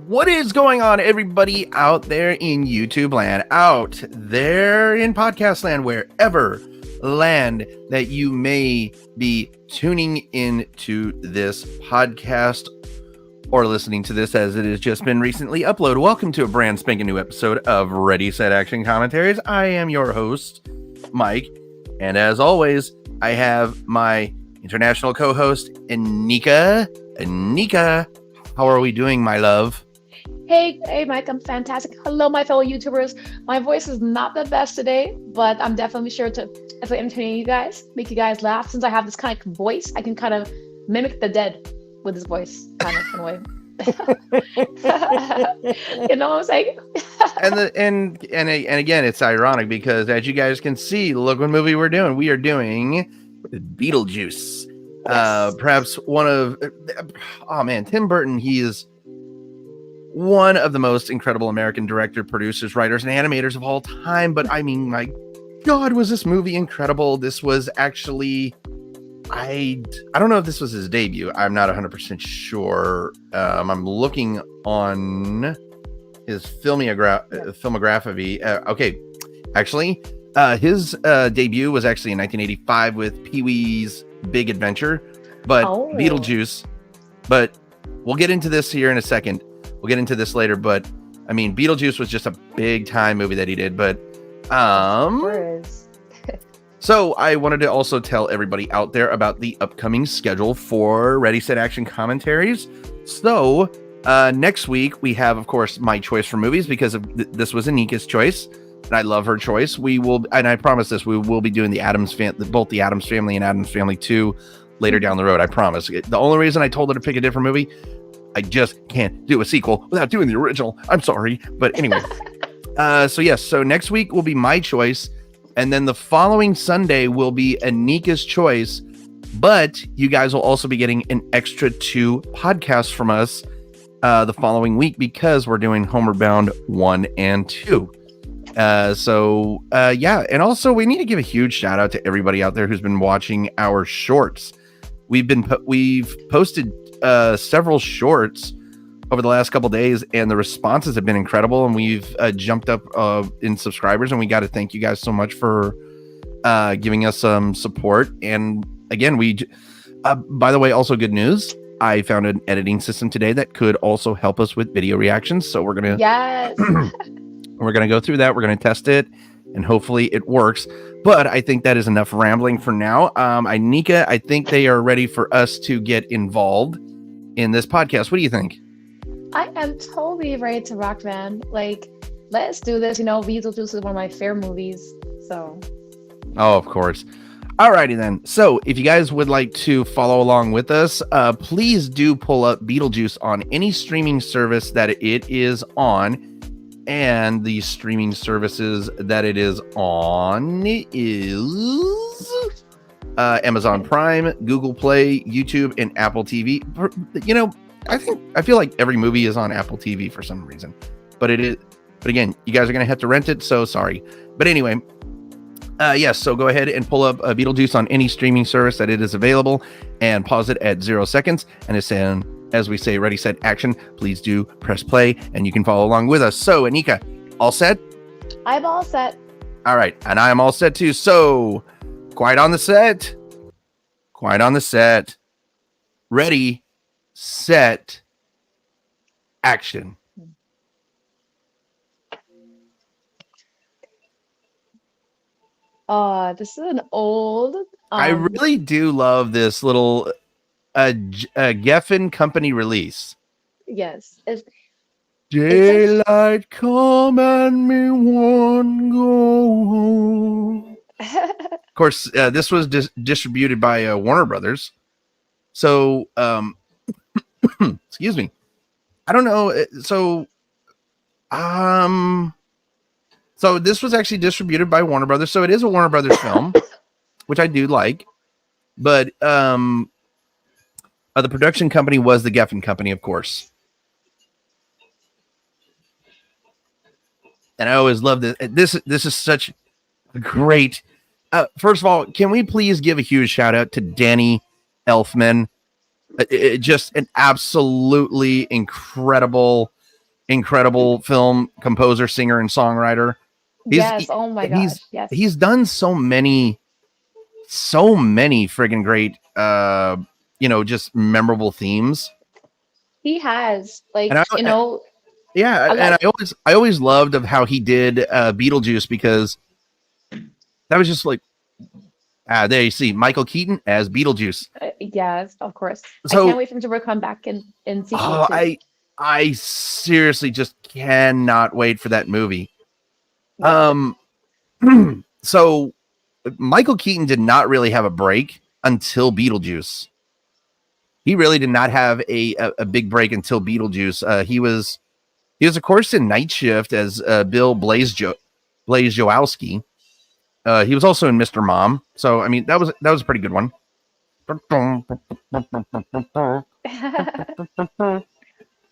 What is going on, everybody out there in YouTube land, out there in podcast land, wherever land that you may be tuning into this podcast or listening to this as it has just been recently uploaded? Welcome to a brand spanking new episode of Ready, Set, Action Commentaries. I am your host, Mike, and as always, I have my international co-host, Anika. Anika, how are we doing, my love? Hey, Mike, I'm fantastic. Hello, my fellow YouTubers. My voice is not the best today, but I'm definitely sure to entertain you guys, make you guys laugh. Since I have this kind of voice, I can kind of mimic the dead with this voice, kind of in a way. You know what I'm saying? and again, it's ironic because as you guys can see, look what movie we're doing. We are doing Beetlejuice. Yes. Perhaps one of Tim Burton. He is one of the most incredible American director, producers, writers, and animators of all time. But I mean, my God, was this movie incredible? This was actually, I don't know if this was his debut. I'm not 100% sure. I'm looking on his filmography. Okay, actually, his debut was actually in 1985 with Pee-wee's Big Adventure, but Beetlejuice. But we'll get into this here in a second. We'll get into this later, but I mean, Beetlejuice was just a big time movie that he did. But so I wanted to also tell everybody out there about the upcoming schedule for Ready, Set, Action Commentaries. So next week we have, of course, my choice for movies because this was Anika's choice, and I love her choice. We will, and I promise this, we will be doing both the Addams Family and Addams Family 2 later down the road. I promise. The only reason I told her to pick a different movie, I just can't do a sequel without doing the original. I'm sorry. But anyway, so next week will be my choice. And then the following Sunday will be Anika's choice. But you guys will also be getting an extra 2 podcasts from us the following week because we're doing Homeward Bound 1 and 2. And also we need to give a huge shout out to everybody out there who's been watching our shorts. We've posted several shorts over the last couple days, and the responses have been incredible, and we've jumped up in subscribers, and we got to thank you guys so much for giving us some support. And again, by the way, also good news, I found an editing system today that could also help us with video reactions, so we're gonna we're gonna go through that. We're gonna test it, and hopefully it works. But I think that is enough rambling for now. Anika, I think they are ready for us to get involved in this podcast. What do you think? I am totally ready to rock, man. Like, let's do this. You know, Beetlejuice is one of my favorite movies. So. Oh, of course. Alrighty then. So if you guys would like to follow along with us, please do pull up Beetlejuice on any streaming service that it is on. And the streaming services that it is on is Amazon Prime, Google Play, YouTube, and Apple TV. You know, I feel like every movie is on Apple TV for some reason, but it is. But again, you guys are gonna have to rent it, so sorry. But anyway, yes. So go ahead and pull up Beetlejuice on any streaming service that it is available, and pause it at 0 seconds, and it's in. As we say, ready, set, action, please do press play and you can follow along with us. So, Anika, all set? I'm all set. All right. And I'm all set too. So, quiet on the set. Quiet on the set. Ready, set, action. This is an old. I really do love this little Geffen Company release. Yes. Daylight come and me one go home. Of course, this was distributed by Warner Brothers. So, excuse me. I don't know. So this was actually distributed by Warner Brothers. So it is a Warner Brothers film, which I do like. But the production company was the Geffen Company, of course. And I always love this. This is such a great. First of all, can we please give a huge shout out to Danny Elfman? Just an absolutely incredible incredible film composer, singer, and songwriter. He's Yes. Oh my he's gosh. Yes. he's done so many friggin' great just memorable themes. He has And yeah, I and like. I always loved of how he did Beetlejuice, because that was just like, there you see Michael Keaton as Beetlejuice. Yes, of course. I can't So wait for him to come back in sequel oh, two. I seriously just cannot wait for that movie. Yep. Um so Michael Keaton did not really have a break until Beetlejuice. He really did not have a big break until Beetlejuice. He was of course in Night Shift as Bill Blaze Jowowski. He was also in Mr. Mom. So I mean that was a pretty good one.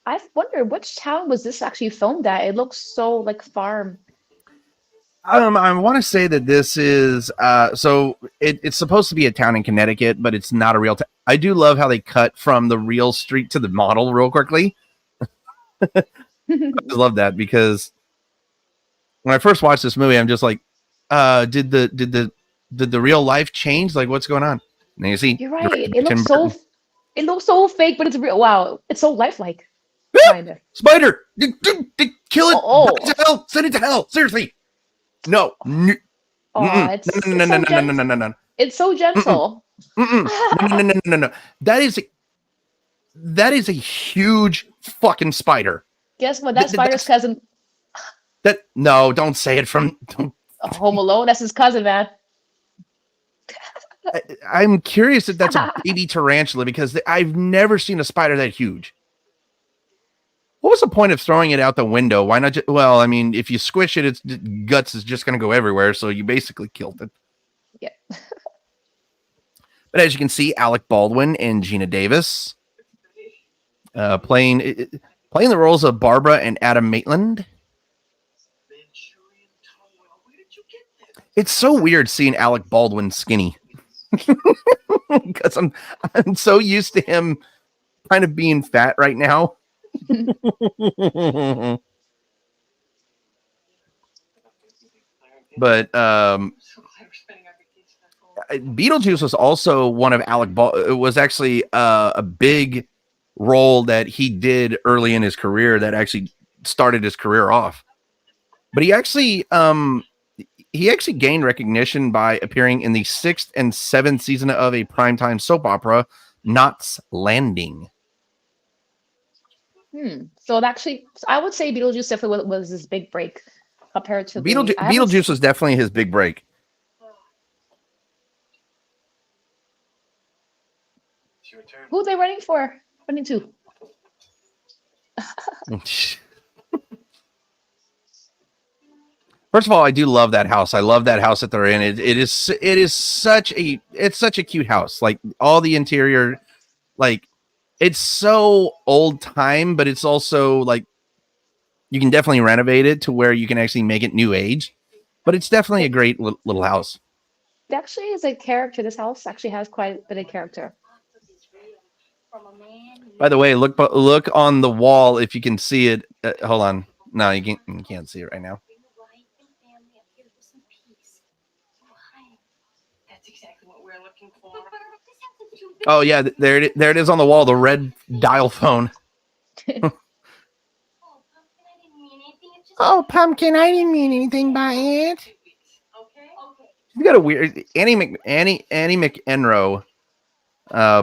I wonder which town was this actually filmed at? It looks so like farm. I want to say that this is so it's supposed to be a town in Connecticut, but it's not a real town. I do love how they cut from the real street to the model real quickly. I love that, because when I first watched this movie, I'm just like, did the real life change? Like, what's going on? And then you see You're the right. red Tim Burton. It looks so fake, but it's real. Wow, it's so lifelike. Kind of. Spider, kill it, Oh, to hell, send it to hell. Seriously, no, no, oh, no, it's no, so no, no, no, gentle. no, no, no. It's so gentle. No, no, no, no, no. That is a huge fucking spider. Guess what? That spider's cousin, No, don't say it from. Home Alone. That's his cousin, man. I'm curious if that's a baby tarantula, because I've never seen a spider that huge. What was the point of throwing it out the window? Why not? Well, I mean, if you squish it, its guts is just going to go everywhere. So you basically killed it. Yeah. But as you can see, Alec Baldwin and Gina Davis playing the roles of Barbara and Adam Maitland. It's so weird seeing Alec Baldwin skinny, because I'm so used to him kind of being fat right now. But Beetlejuice was also one of it was actually a big role that he did early in his career that actually started his career off. But he actually gained recognition by appearing in the 6th and 7th season of a primetime soap opera, Knots Landing. So actually, I would say Beetlejuice definitely was his big break compared to Beetlejuice was definitely his big break. Who are they running for? Running to? First of all, I do love that house. I love that house that they're in. It is such a cute house. Like all the interior, like it's so old time, but it's also like you can definitely renovate it to where you can actually make it new age. But it's definitely a great little house. It actually is a character. This house actually has quite a bit of character. By the way, look on the wall if you can see it. Hold on. No, you can't see it right now. Oh yeah, there it is on the wall. The red dial phone. Oh, Pumpkin, I didn't mean anything by it. You got a weird Annie McEnroe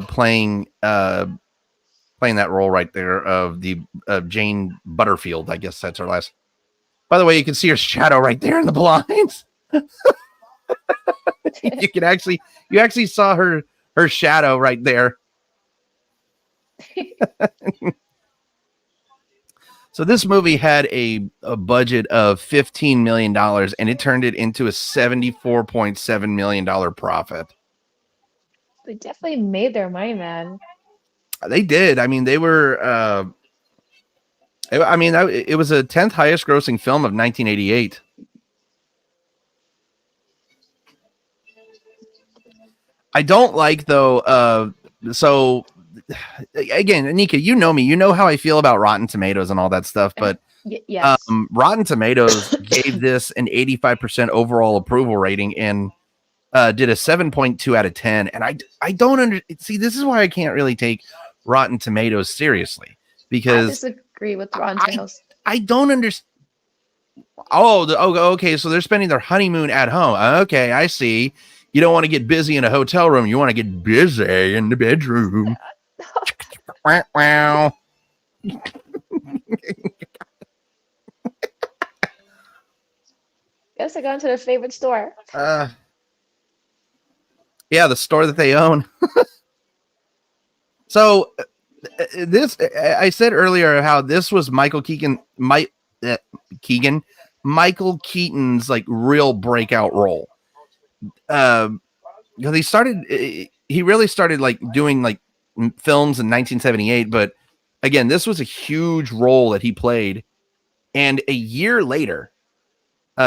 playing that role right there of the Jane Butterfield. I guess that's her last. By the way, you can see her shadow right there in the blinds. You actually saw her shadow right there. So this movie had a budget of $15 million, and it turned it into a $74.7 million profit. They definitely made their money, man. They did. I mean, they were. It was a 10th highest grossing film of 1988. I don't like though. So again, Nika, you know me, you know how I feel about Rotten Tomatoes and all that stuff, but Yes. Rotten Tomatoes gave this an 85% overall approval rating and did a 7.2 out of 10. And I don't see, this is why I can't really take Rotten Tomatoes seriously, I because disagree with Rotten Tomatoes. I don't understand. Okay. So they're spending their honeymoon at home. Okay, I see. You don't want to get busy in a hotel room. You want to get busy in the bedroom. Wow. Guess I got into their favorite store. Yeah, the store that they own. So this, I said earlier how this was Michael Keaton's like real breakout role. Because he really started like doing like films in 1978, but again, this was a huge role that he played. And a year later,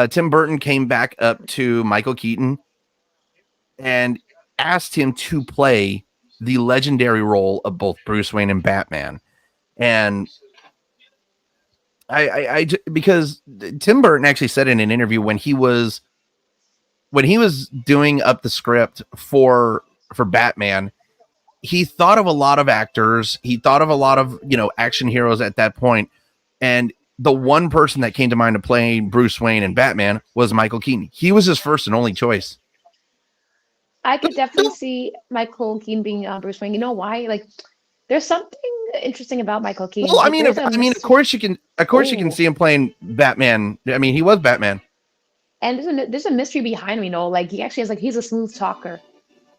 Tim Burton came back up to Michael Keaton and asked him to play the legendary role of both Bruce Wayne and Batman. And because Tim Burton actually said in an interview when he was doing up the script for Batman, he thought of a lot of actors, he thought of a lot of, action heroes at that point, and the one person that came to mind to play Bruce Wayne and Batman was Michael Keaton. He was his first and only choice. I could definitely see Michael Keaton being Bruce Wayne. You know why? Like, there's something interesting about Michael Keaton. Well, Like, of course you can see him playing Batman. I mean, he was Batman. And there's a mystery behind him, like he actually has he's a smooth talker.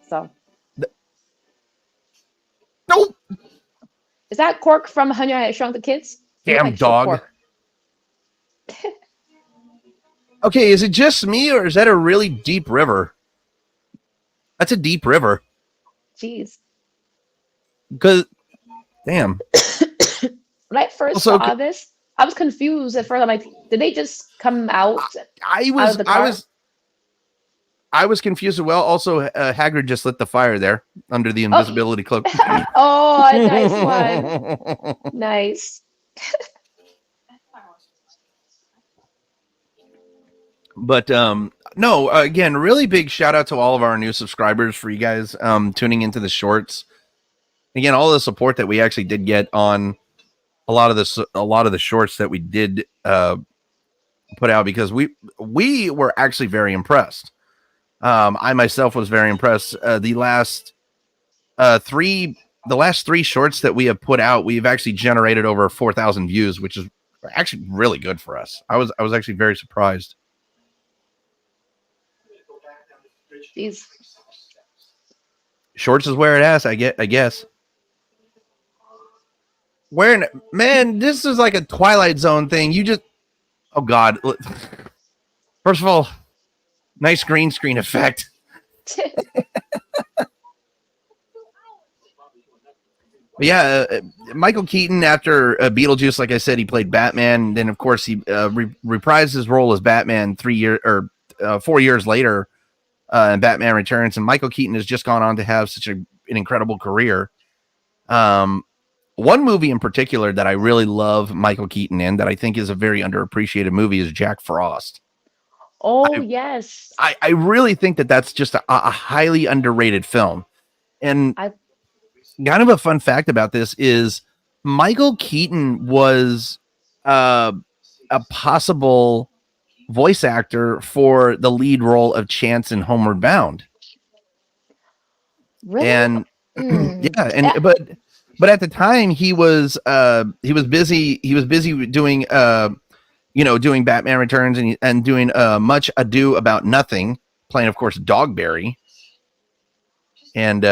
So Nope. Is that Cork from Honey, I Shrunk the Kids? Damn dog. Okay, is it just me or is that a really deep river? That's a deep river. Jeez. Because, damn. When I first saw this, I was confused at first. I'm like, did they just come out? I was confused as well. Also, Hagrid just lit the fire there under the invisibility cloak. Oh, a nice one. Nice. But no, again, really big shout out to all of our new subscribers for you guys tuning into the shorts. Again, all the support that we actually did get on a lot of the shorts that we did put out, because we were actually very impressed. I myself was very impressed. The last three shorts that we have put out, we've actually generated over 4,000 views, which is actually really good for us. I was actually very surprised. Jeez. Shorts is where it is, I guess. Man, this is like a Twilight Zone thing. Oh God. First of all, nice green screen effect. But yeah, Michael Keaton, after Beetlejuice, like I said, he played Batman. Then, of course, he reprised his role as Batman 4 years later in Batman Returns. And Michael Keaton has just gone on to have such an incredible career. One movie in particular that I really love Michael Keaton in, that I think is a very underappreciated movie, is Jack Frost. Oh, yes. I really think that's just a highly underrated film. And kind of a fun fact about this is Michael Keaton was a possible voice actor for the lead role of Chance in Homeward Bound. Really? And but at the time he was busy doing doing Batman Returns and doing Much Ado About Nothing, playing, of course, Dogberry. And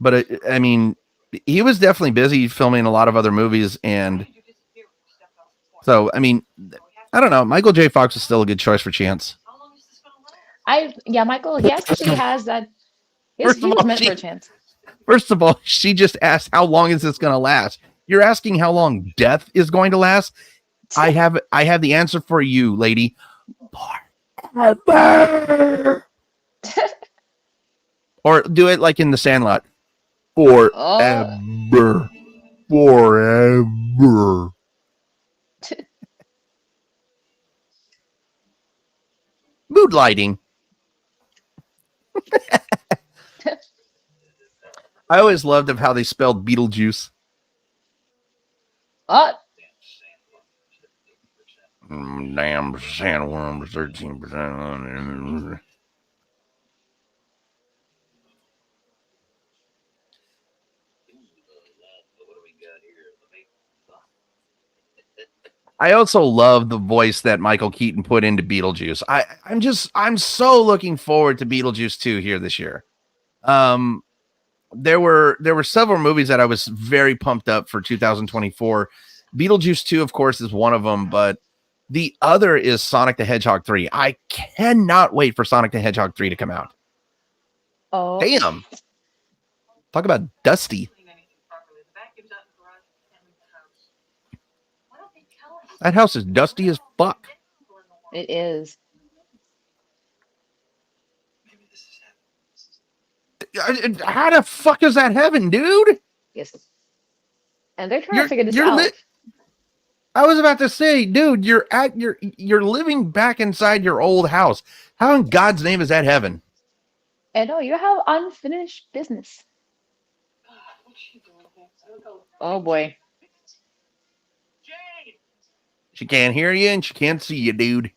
but I mean, he was definitely busy filming a lot of other movies, and so I mean, I don't know. Michael J. Fox is still a good choice for Chance. Michael, he actually has that. He was meant for a chance. First of all, she just asked, how long is this going to last? You're asking how long death is going to last? I have the answer for you, lady. Forever. Or do it like in The Sandlot. Oh, Forever. Forever. Mood lighting. I always loved of how they spelled Beetlejuice. oh, Damn sandworms, 13%. I also love the voice that Michael Keaton put into Beetlejuice. I'm so looking forward to Beetlejuice 2 here this year. Um, there were several movies that I was very pumped up for 2024. Beetlejuice 2, of course, is one of them, but the other is Sonic the Hedgehog 3. I cannot wait for Sonic the Hedgehog 3 to come out. oh. Damn. Talk about dusty. That house is dusty as fuck. It is. How the fuck is that heaven, dude? Yes. And they're trying to figure this You're out. I was about to say, dude, you're living back inside your old house. How in God's name is that heaven? And no, you have unfinished business. Oh boy. She can't hear you and she can't see you, dude.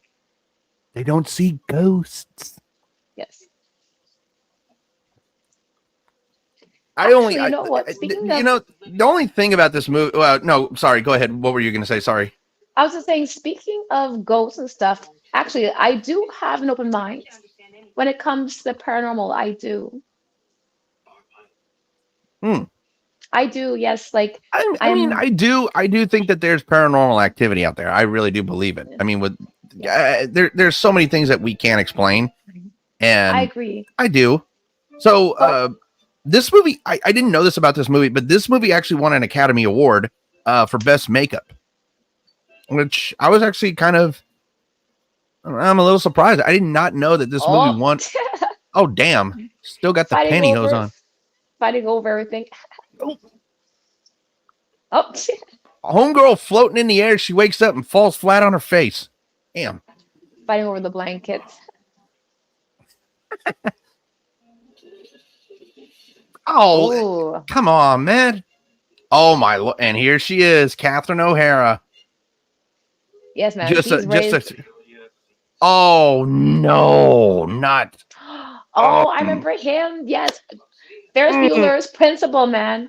They don't see ghosts. Yes. Actually, you know what? Speaking of, the only thing about this movie. Well, no, sorry. Go ahead. What were you going to say? Sorry. I was just saying, speaking of ghosts and stuff, actually, I do have an open mind when it comes to the paranormal. I do. Hmm. I do. Yes. Like I mean, I do think that there's paranormal activity out there. I really do believe it. I mean, with there's so many things that we can't explain, and I agree. I do. So, this movie, I didn't know this about this movie, but this movie actually won an Academy Award for Best Makeup, which I was actually I'm a little surprised. I did not know that this movie won. Oh, damn. Still got the pantyhose on. Fighting over everything. Oh. Oh. Homegirl floating in the air. She wakes up and falls flat on her face. Damn. Fighting over the blankets. Oh, ooh. Come on, man. Oh, my. And here she is, Catherine O'Hara. Yes, man. Oh, no, not. Oh, I remember him. Yes. There's Bueller's principal, man.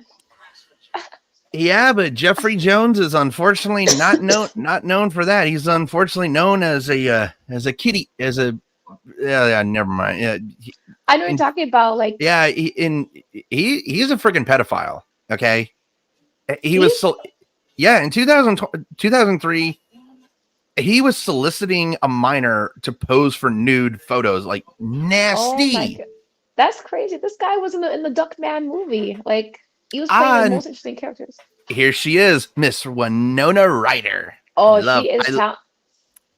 Yeah, but Jeffrey Jones is unfortunately not known for that. He's unfortunately known as a kitty, never mind. Yeah, I know you're talking about, like, yeah, he's a freaking pedophile. Okay, he was in 2003. He was soliciting a minor to pose for nude photos, like nasty. Oh my God. That's crazy. This guy was in the Duckman movie. Like, he was playing the most interesting characters. Here she is, Miss Winona Ryder. Oh, she is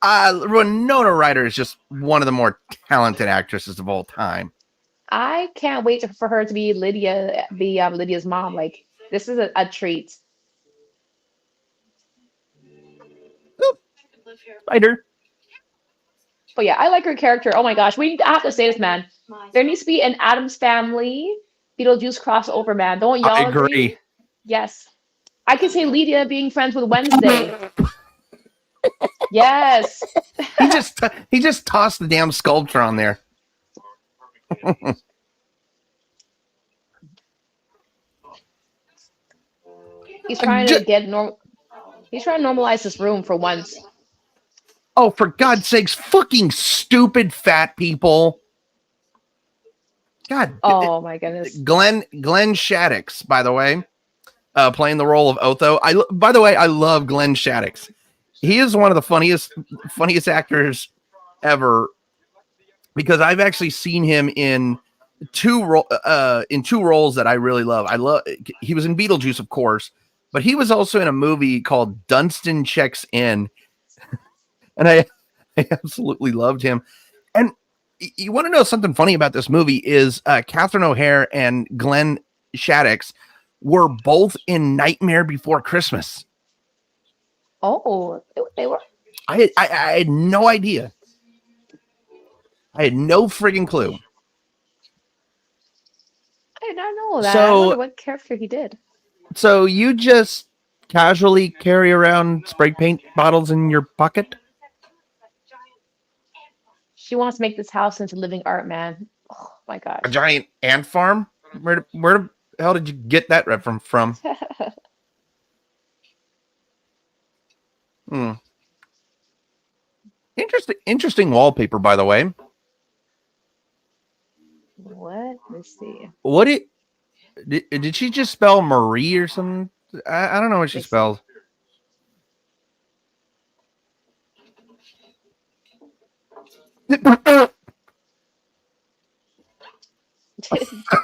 Winona Ryder is just one of the more talented actresses of all time. I can't wait for her to be Lydia, Lydia's mom. Like, this is a treat. Ryder. But yeah, I like her character. Oh my gosh, I have to say this, man. There needs to be an Addams Family Beetlejuice crossover, man. Don't y'all agree? Yes. I can say Lydia being friends with Wednesday. Yes. He just tossed the damn sculpture on there. He's trying to He's trying to normalize this room for once. Oh, for God's sakes, fucking stupid fat people. God. Oh my goodness. Glenn Shaddix, by the way, playing the role of Otho. By the way, I love Glenn Shaddix. He is one of the funniest actors ever, because I've actually seen him in two roles that I really love. He was in Beetlejuice, of course, but he was also in a movie called Dunstan Checks In. And I absolutely loved him. And you want to know something funny about this movie is Catherine O'Hara and Glenn Shaddix were both in Nightmare Before Christmas. Oh, they were. I had no idea. I had no friggin' clue. I did not know that. I So, wonder what character he did. so you just casually carry around spray paint bottles in your pocket? She wants to make this house into living art, man. Oh my A gosh. giant ant farm? Where the hell did you get that reference from? Hmm. Interesting wallpaper, by the way. What? Let's see. What did she just spell Marie or something? I don't know what she Let's see. spelled.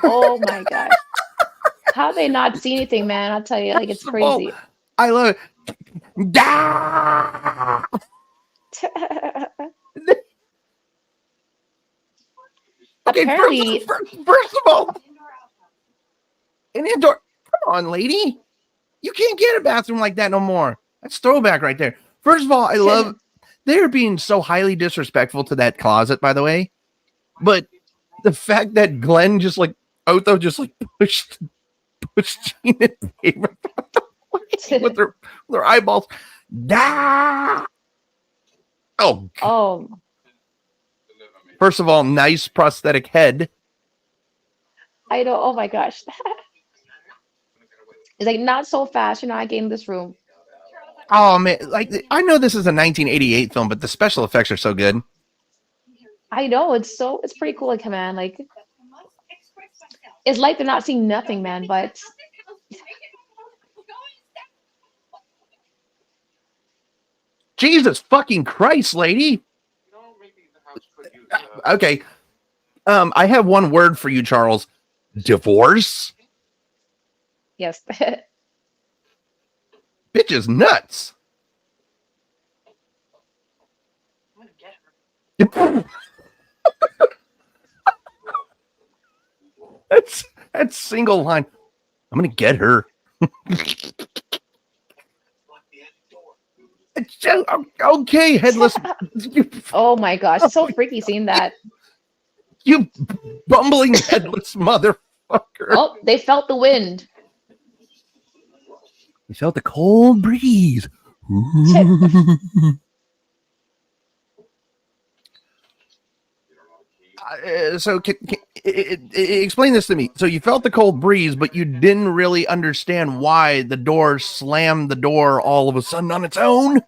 Oh my gosh. How they not see anything, man? I'll tell you, like it's First of all, crazy. I love it. Da! Okay, Apparently, first of all, an indoor. Come on, lady. You can't get a bathroom like that no more. That's throwback right there. First of all, I love they're being so highly disrespectful to that closet, by the way. But the fact that Glenn just like Otho just like pushed Gina Davis with her eyeballs. Da! Oh, oh, first of all, nice prosthetic head. I know. Oh my gosh. It's like not so fast. You're not getting this room. Oh man, like I know this is a 1988 film, but the special effects are so good. I know it's pretty cool, like man. Like it's like they're not seeing nothing, man. But Jesus fucking Christ, lady. Okay. I have one word for you, Charles. Divorce? yes, Bitch is nuts. that's single line. I'm gonna get her. Okay, headless. oh my gosh, it's so freaky seeing that. You bumbling headless motherfucker. Oh, they felt the wind. You felt the cold breeze. So explain this to me. So you felt the cold breeze, but you didn't really understand why the door slammed the door all of a sudden on its own.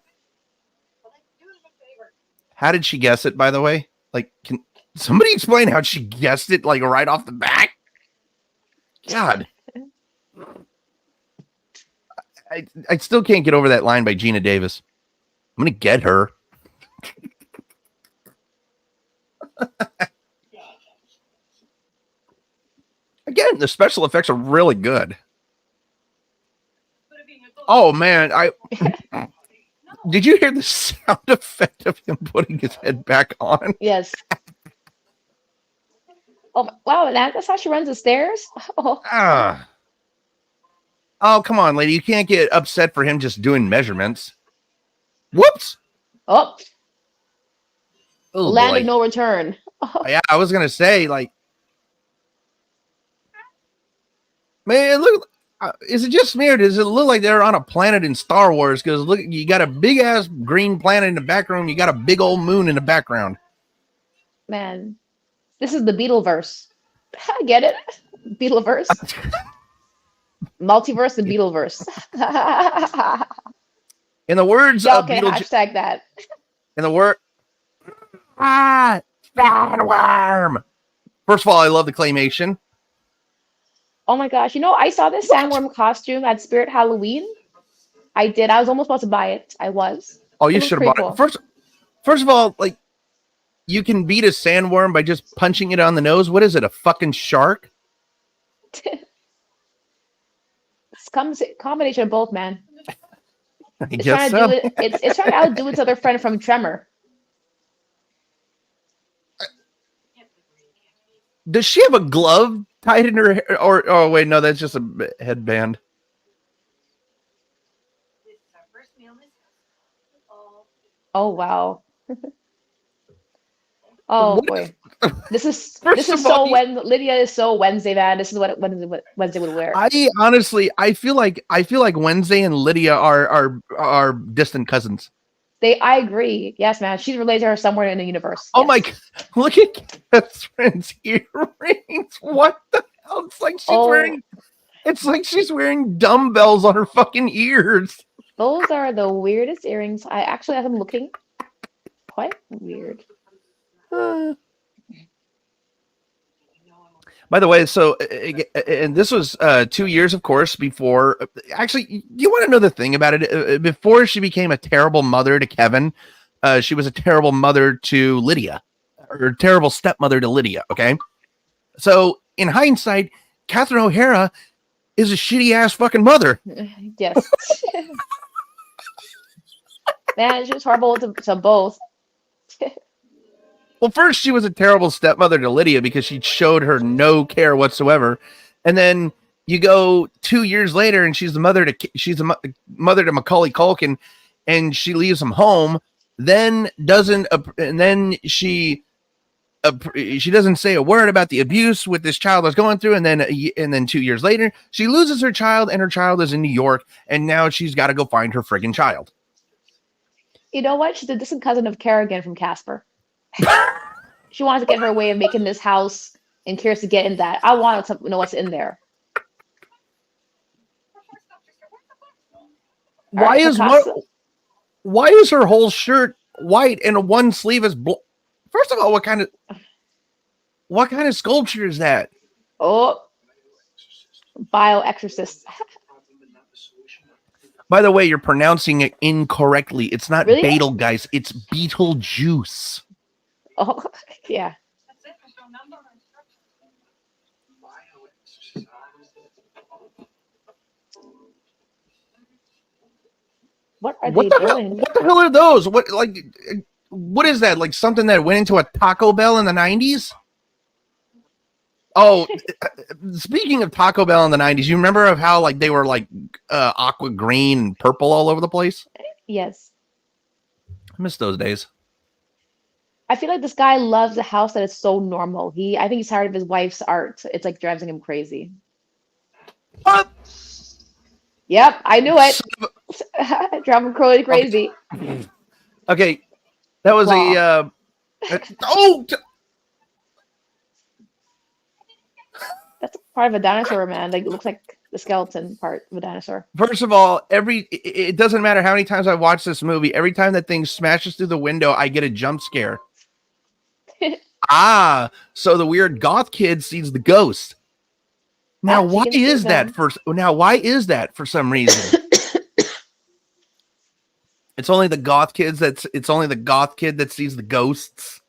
How did she guess it, by the way? Like, can somebody explain how she guessed it, like, right off the bat? God. I still can't get over that line by Gina Davis. I'm going to get her. Again, the special effects are really good. Oh, man. Did you hear the sound effect of him putting his head back on? Yes. Oh wow, that's how she runs the stairs. Oh. Oh, come on, lady. You can't get upset for him just doing measurements. Whoops. Oh. Land boy. of no return. Oh. Yeah, I was gonna say, like, man, look. Is it just me, or does it look like they're on a planet in Star Wars? Because look, you got a big ass green planet in the background. You got a big old moon in the background. Man, this is the Beetleverse. I get it. Beetleverse. Multiverse and Beetleverse. In the words Y'all of can hashtag that. In the word, sandworm. First of all, I love the claymation. Oh my gosh! You know, I saw this sandworm costume at Spirit Halloween. I did. I was almost about to buy it. I was. Oh, you should have bought it. First of all, like, you can beat a sandworm by just punching it on the nose. What is it? A fucking shark? It's combination of both, man. I guess so. It's trying to outdo its other friend from Tremor. Does she have a glove tied in her hair, or oh wait, no, that's just a headband. Oh wow. Oh What? boy. This First is of all, so when Lydia is so Wednesday, man. This is what Wednesday would wear. I honestly, I feel like Wednesday and Lydia are distant cousins. I agree. Yes, man. She's related to her somewhere in the universe. Oh my! Yes. Look at Catherine's earrings. What the hell? Oh, It's like she's wearing dumbbells on her fucking ears. those are the weirdest earrings. I actually have them looking quite weird. Uh, by the way, so and this was 2 years, of course, before. Actually, you want to know the thing about it? Before she became a terrible mother to Kevin, she was a terrible mother to Lydia, or terrible stepmother to Lydia. Okay, so in hindsight, Catherine O'Hara is a shitty ass fucking mother. Yes. Man, she was horrible to both. Well, first she was a terrible stepmother to Lydia because she showed her no care whatsoever, and then you go 2 years later and she's a mother to Macaulay Culkin, and she leaves him home. Then doesn't and then she doesn't say a word about the abuse with this child that's going through, and then 2 years later she loses her child, and her child is in New York, and now she's got to go find her friggin' child. You know what? She's a distant cousin of Kerrigan from Casper. She wanted to get her way of making this house and curious to get in that. I wanted to know what's in there. Why is her whole shirt white and one sleeve is First of all, what kind of sculpture is that? Oh, bio-exorcist. By the way, you're pronouncing it incorrectly. It's not Really? Beetlejuice, it's Beetlejuice. Oh, yeah. What are they doing? What the hell are those? What is that? Like something that went into a Taco Bell in the 90s? Oh, speaking of Taco Bell in the 90s, you remember of how like they were like aqua green and purple all over the place? Yes. I miss those days. I feel like this guy loves a house that is so normal. I think he's tired of his wife's art. It's like driving him crazy. What? Yep, I knew it. Driving crazy. Okay. That was That's part of a dinosaur, man. Like it looks like the skeleton part of a dinosaur. First of all, it doesn't matter how many times I watch this movie. Every time that thing smashes through the window, I get a jump scare. So the weird goth kid sees the ghost. Now, why is that for some reason? It's only the goth kid that sees the ghosts.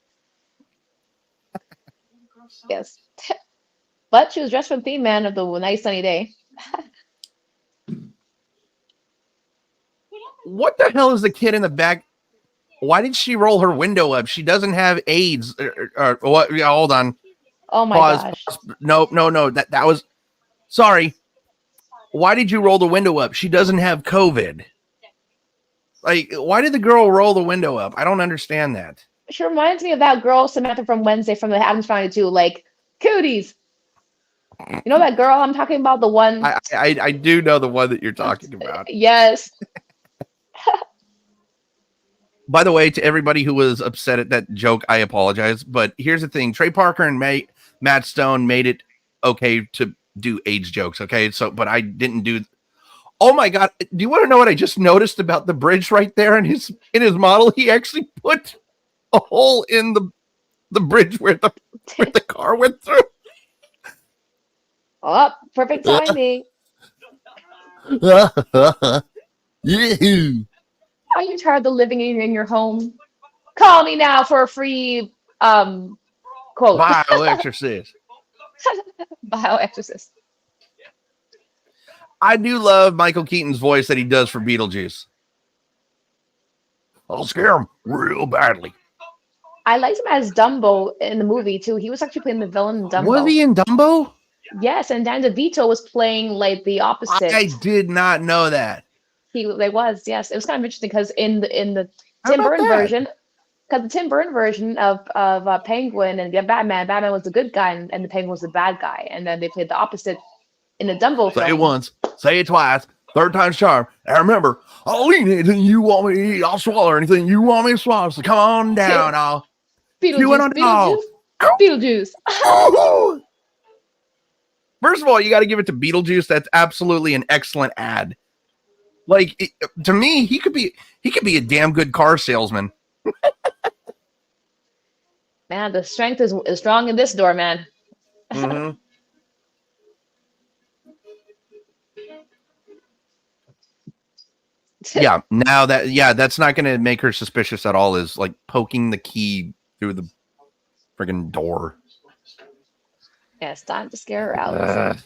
Yes. But she was dressed for the theme, man, of the nice sunny day. What the hell is the kid in the back? Why did she roll her window up? She doesn't have AIDS. Or what? Yeah, hold on. Oh my gosh. Pause. No. That was. Sorry. Why did you roll the window up? She doesn't have COVID. Like, why did the girl roll the window up? I don't understand that. She reminds me of that girl Samantha from Wednesday from the Addams Family too. Like, cooties. You know that girl I'm talking about? The one. I do know the one that you're talking about. Yes. By the way, to everybody who was upset at that joke, I apologize. But here's the thing: Trey Parker and Matt Stone made it okay to do AIDS jokes. Okay, but I didn't do. Oh my God! Do you want to know what I just noticed about the bridge right there in his model? He actually put a hole in the bridge where the car went through. Oh, perfect timing. Are you tired of living in your home? Call me now for a free quote. Bio-exorcist. Bio-exorcist. I do love Michael Keaton's voice that he does for Beetlejuice. I'll scare him real badly. I liked him as Dumbo in the movie too. He was actually playing the villain in Dumbo. Was he in Dumbo? Yes, and Dan DeVito was playing like the I opposite. did not know that. They was, yes. It was kind of interesting because in the How Tim about Burton that? version, because the Tim Burton version of Penguin and Batman was the good guy and the Penguin was the bad guy, and then they played the opposite in the Dumbo Say it film. once, say it twice, third time's charm. And remember, I'll eat anything you want me to eat. I'll swallow anything you want me to swallow. So come on down. I'll chew it Beetlejuice, on down. Beetlejuice, Beetlejuice. First of all, you got to give it to Beetlejuice. That's absolutely an excellent ad. Like to me, he could be a damn good car salesman. Man, the strength is strong in this door, man. Mm-hmm. Yeah, now that's not going to make her suspicious at all. Is like poking the key through the friggin' door. Yeah, it's time to scare her out.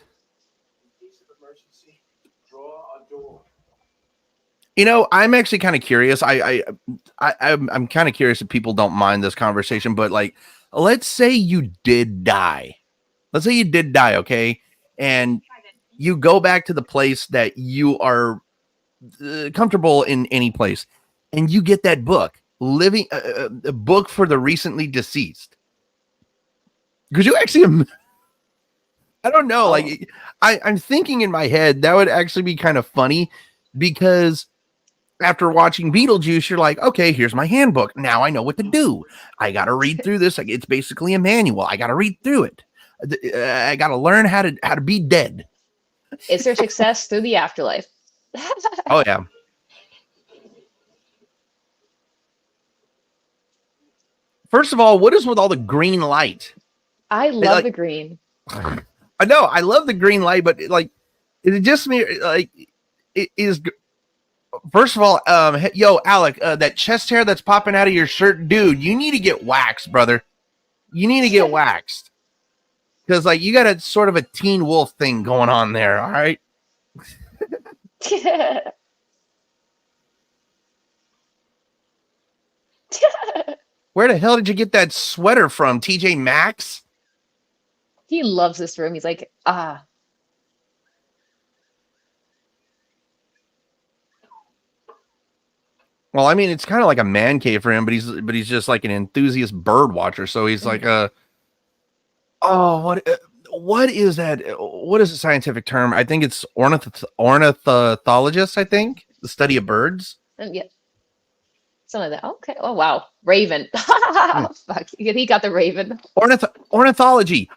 You know, I'm actually kind of curious. I'm kind of curious if people don't mind this conversation, but like, let's say you did die. Let's say you did die, okay, and you go back to the place that you are comfortable in any place, and you get that book, living a book for the recently deceased. Could you actually? I don't know. Like, I'm thinking in my head that would actually be kind of funny because after watching Beetlejuice, you're like, okay, here's my handbook. Now I know what to do. I got to read through this. Like, it's basically a manual. I got to read through it. I got to learn how to be dead. It's their success through the afterlife. Oh yeah. First of all, what is with all the green light? I love the green. I know I love the green light, but like, is it just me? Like, it is. First of all, yo, Alec, that chest hair that's popping out of your shirt, dude, you need to get waxed, brother. You need to get waxed because like you got a sort of a Teen Wolf thing going on there. All right. Where the hell did you get that sweater from, TJ Maxx? He loves this room. He's like, ah. Well, I mean, it's kind of like a man cave for him, but he's just like an enthusiast bird watcher. So he's like what is that? What is the scientific term? I think it's ornithologist. I think the study of birds. Yeah, something like that. Okay. Oh wow, Raven. Fuck, he got the Raven. Ornithology. Ornithology.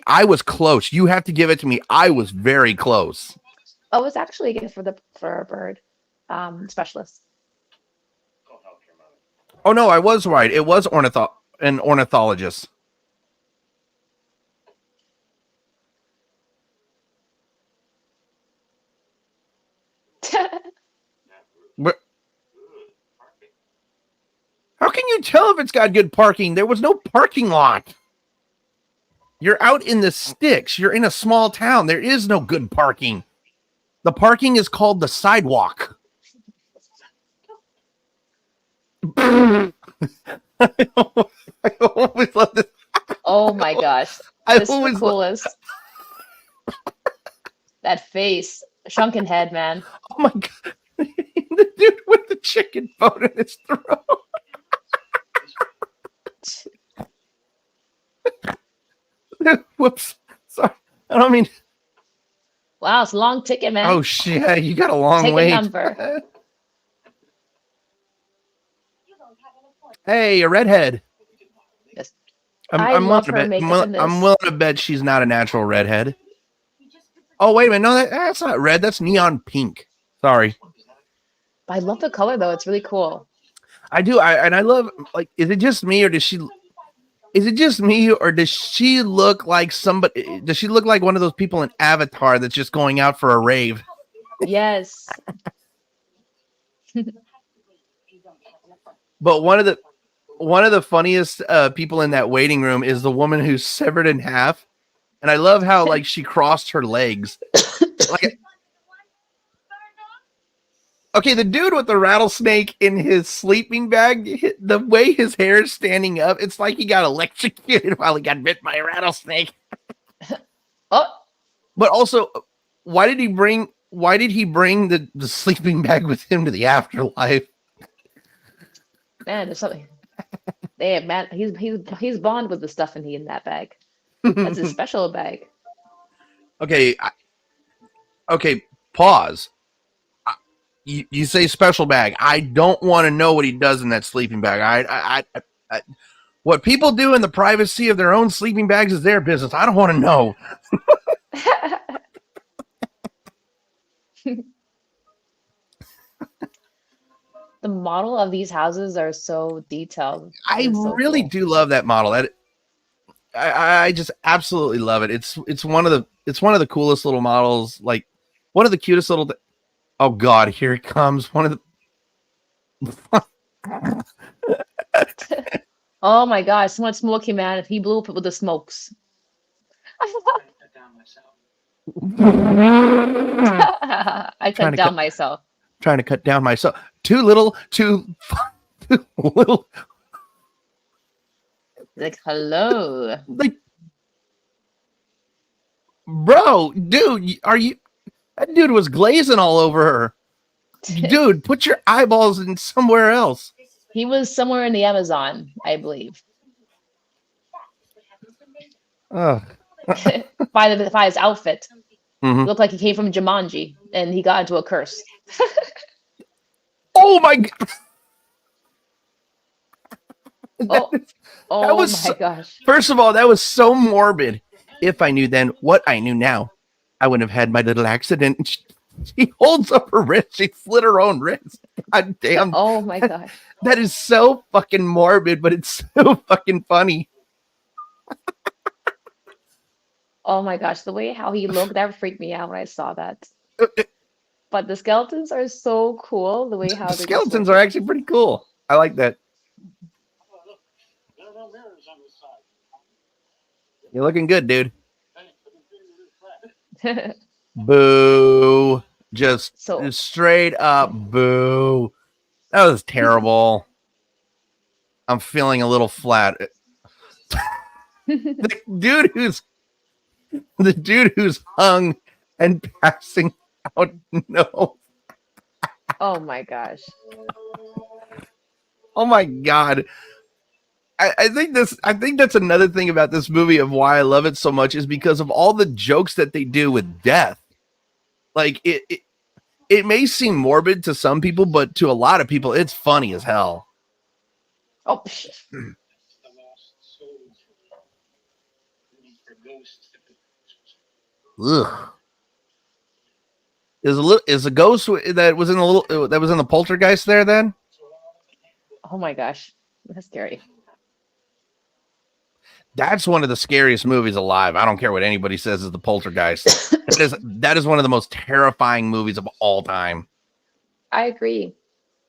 I was close. You have to give it to me. I was very close. Oh, it's actually again for a bird specialist. Oh no, I was right. It was an ornithologist. How can you tell if it's got good parking? There was no parking lot. You're out in the sticks. You're in a small town. There is no good parking. The parking is called the sidewalk. I always love this. Oh my gosh. This is the coolest. That face. Shrunken head, man. Oh my god. The dude with the chicken bone in his throat. Whoops. Sorry. I don't mean. Wow, it's a long ticket, man. Oh shit, you got a long wait. Number. Hey, a redhead. Yes. I'm willing to bet she's not a natural redhead. Oh wait a minute, no, that's not red. That's neon pink. Sorry. I love the color though. It's really cool. I do. I love, like, is it just me or does she look like somebody? Does she look like one of those people in Avatar that's just going out for a rave? Yes. But one of the funniest people in that waiting room is the woman who's severed in half, and I love how like she crossed her legs. Like, okay, the dude with the rattlesnake in his sleeping bag, the way his hair is standing up, it's like he got electrocuted while he got bit by a rattlesnake. Oh, But also, why did he bring the sleeping bag with him to the afterlife? man, there's something. Damn, man, he's bond with the stuff in that bag. That's his special bag. Okay, okay, pause. You say special bag. I don't want to know what he does in that sleeping bag. I what people do in the privacy of their own sleeping bags is their business. I don't want to know. The model of these houses are so detailed. I It's so really cool. do love that model. I just absolutely love it. It's one of the coolest little models. Like one of the cutest little. Oh God, here it comes. One of the. Oh my gosh, so much smoky, man. He blew up with the smokes. I trying cut to down cut myself. trying to cut down myself. Too little. Too little. Like, hello. Like, bro, dude, are you? That dude was glazing all over her. Dude, put your eyeballs in somewhere else. He was somewhere in the Amazon, I believe. Ugh. By his outfit. Mhm. He looked like he came from Jumanji and he got into a curse. Oh my God. Oh, That oh was my so, gosh. first of all, that was so morbid. If I knew then what I knew now, I wouldn't have had my little accident. She holds up her wrist. She slit her own wrist. God damn. Oh my gosh. That is so fucking morbid, but it's so fucking funny. Oh my gosh. The way how he looked, that freaked me out when I saw that. The But the skeletons are so cool. The way how they just skeletons look. are actually pretty cool. I like that. You're looking good, dude. Boo. Just So, straight up boo. That was terrible. I'm feeling a little flat. The dude who's hung and passing out. No. oh my gosh. Oh my God. I think that's another thing about this movie of why I love it so much is because of all the jokes that they do with death. Like it may seem morbid to some people, but to a lot of people, it's funny as hell. Oh, Ugh. Is a ghost that was in the poltergeist there then? oh my gosh. That's scary. That's one of the scariest movies alive. I don't care what anybody says is the poltergeist. that is one of the most terrifying movies of all time. I agree.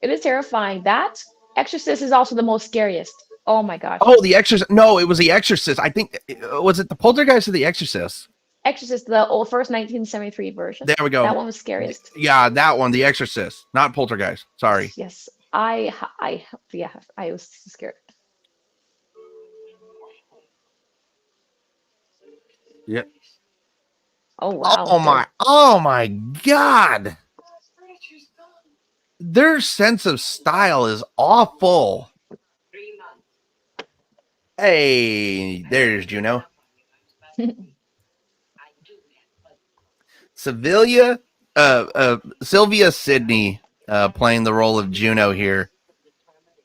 It is terrifying. That Exorcist is also the most scariest. Oh my gosh. Oh, The Exorcist. No, it was The Exorcist. I think was it the poltergeist or The Exorcist? Exorcist, the old first 1973 version. There we go. That one was scariest. Yeah, that one, The Exorcist, not Poltergeist. Sorry. Yes. Yeah, I was scared. Yep. Oh wow. Oh my God. Their sense of style is awful. Hey, there's Juno. Sylvia Sidney playing the role of Juno here.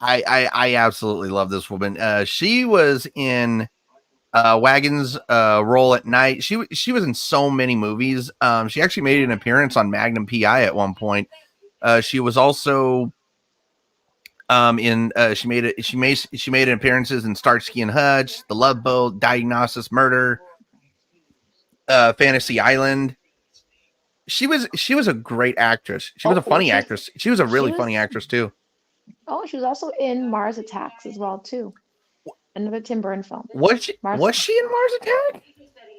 I absolutely love this woman. She was in Wagon's Roll at Night. She was in so many movies. She actually made an appearance on Magnum PI at one point. She was also she made appearances in Starsky and Hutch, The Love Boat, Diagnosis Murder, Fantasy Island. She was a great actress. She was a funny actress. She was a really funny actress too. Oh, she was also in Mars Attacks as well too. Another Tim Burton film. Was she in Mars Attack?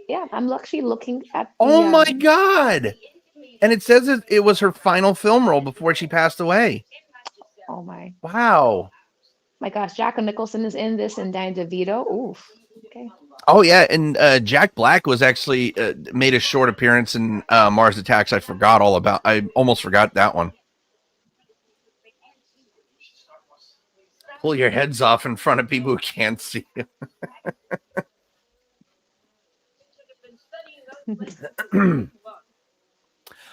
Yeah, I'm actually looking at the, oh my God. And it says it was her final film role before she passed away. Oh my. Wow. My gosh, Jack Nicholson is in this and Danny DeVito. Oof. Okay. Oh yeah, and Jack Black was actually made a short appearance in Mars Attacks. I forgot all about. I almost forgot that one. Pull your heads off in front of people who can't see you.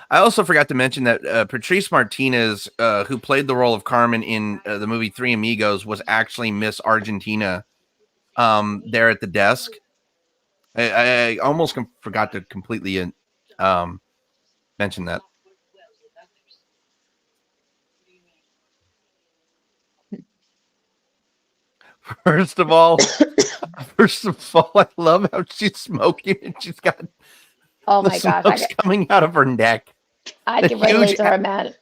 I also forgot to mention that Patrice Martinez, who played the role of Carmen in the movie Three Amigos, was actually Miss Argentina there at the desk. I almost forgot to completely mention that. First of all, I love how she's smoking and she's got Oh the my gosh, smoke's coming out of her neck. I The can relate huge. to her, man.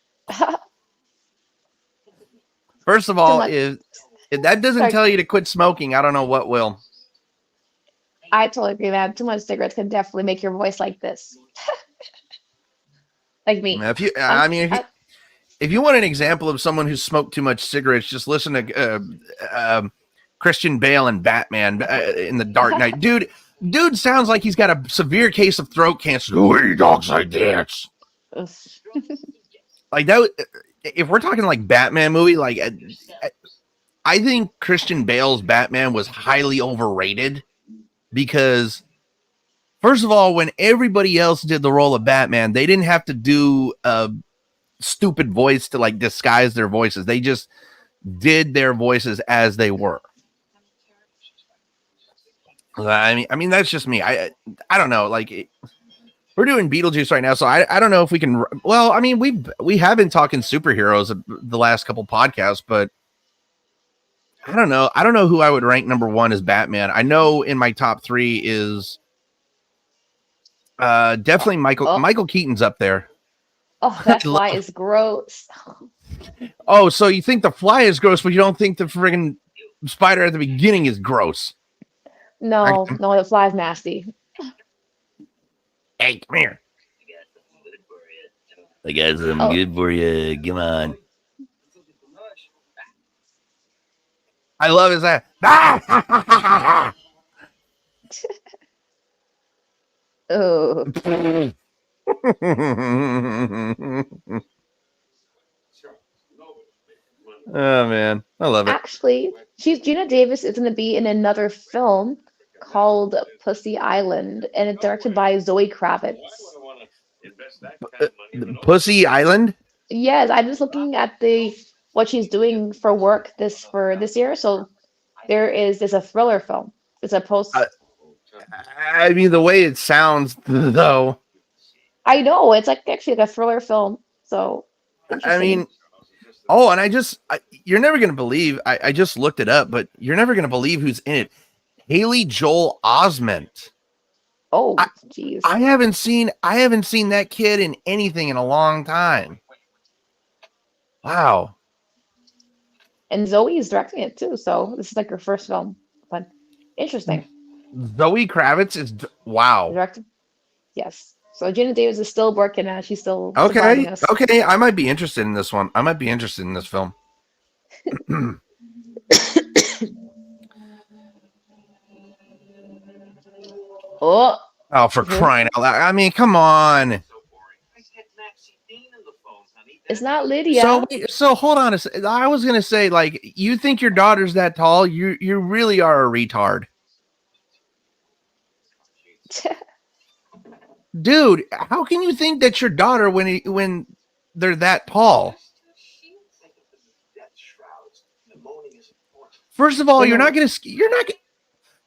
First of Too all, much. if that doesn't Sorry, tell you to quit smoking, I don't know what will. I totally agree, man. Too much cigarettes can definitely make your voice like this, like me. If you, I'm, I mean, I, if you want an example of someone who smoked too much cigarettes, just listen to Christian Bale and Batman in The Dark Knight. Dude sounds like he's got a severe case of throat cancer. The way he talks like this. Like that. If we're talking like Batman movie, like I think Christian Bale's Batman was highly overrated because, first of all, when everybody else did the role of Batman, they didn't have to do a stupid voice to like disguise their voices. They just did their voices as they were. I mean that's just me. I don't know. Like we're doing Beetlejuice right now, so I don't know if we can. Well, I mean we have been talking superheroes the last couple podcasts, but I don't know. I don't know who I would rank number one as Batman. I know in my top three is definitely oh, Michael Keaton's up there. oh, I that fly love. is gross. Oh, so you think the fly is gross, but you don't think the friggin' spider at the beginning is gross? No, no, the fly's nasty. Hey, come here. I got some Oh, good for you. Come on. I love his that. oh. Oh man, I love it. Actually, she's Gina Davis is going to be in another film called Pussy Island, and it's directed by Zoe Kravitz. Pussy Island. Yes, I'm just looking at the what she's doing for this year. So there's a thriller film. It's a Uh, post. I mean, the way it sounds, though. I know it's like actually like a thriller film. So I interesting. mean, oh, and you're never gonna believe. I just looked it up, but you're never gonna believe who's in it. Haley Joel Osment. I, Oh, geez. I haven't seen that kid in anything in a long time. Wow. And Zoe is directing it too. So this is like her first film. But interesting. Zoe Kravitz is wow. Directed. Yes. So Gina Davis is still working and she's still surprising Okay, us. okay. I might be interested in this one. I might be interested in this film. Oh, Oh, for who? crying out loud! I mean, come on. It's not So, Lydia. so hold on a second. I was gonna say, like, you think your daughter's that tall? You really are a retard, dude. How can you think that's your daughter when they're that tall? First of all, Then the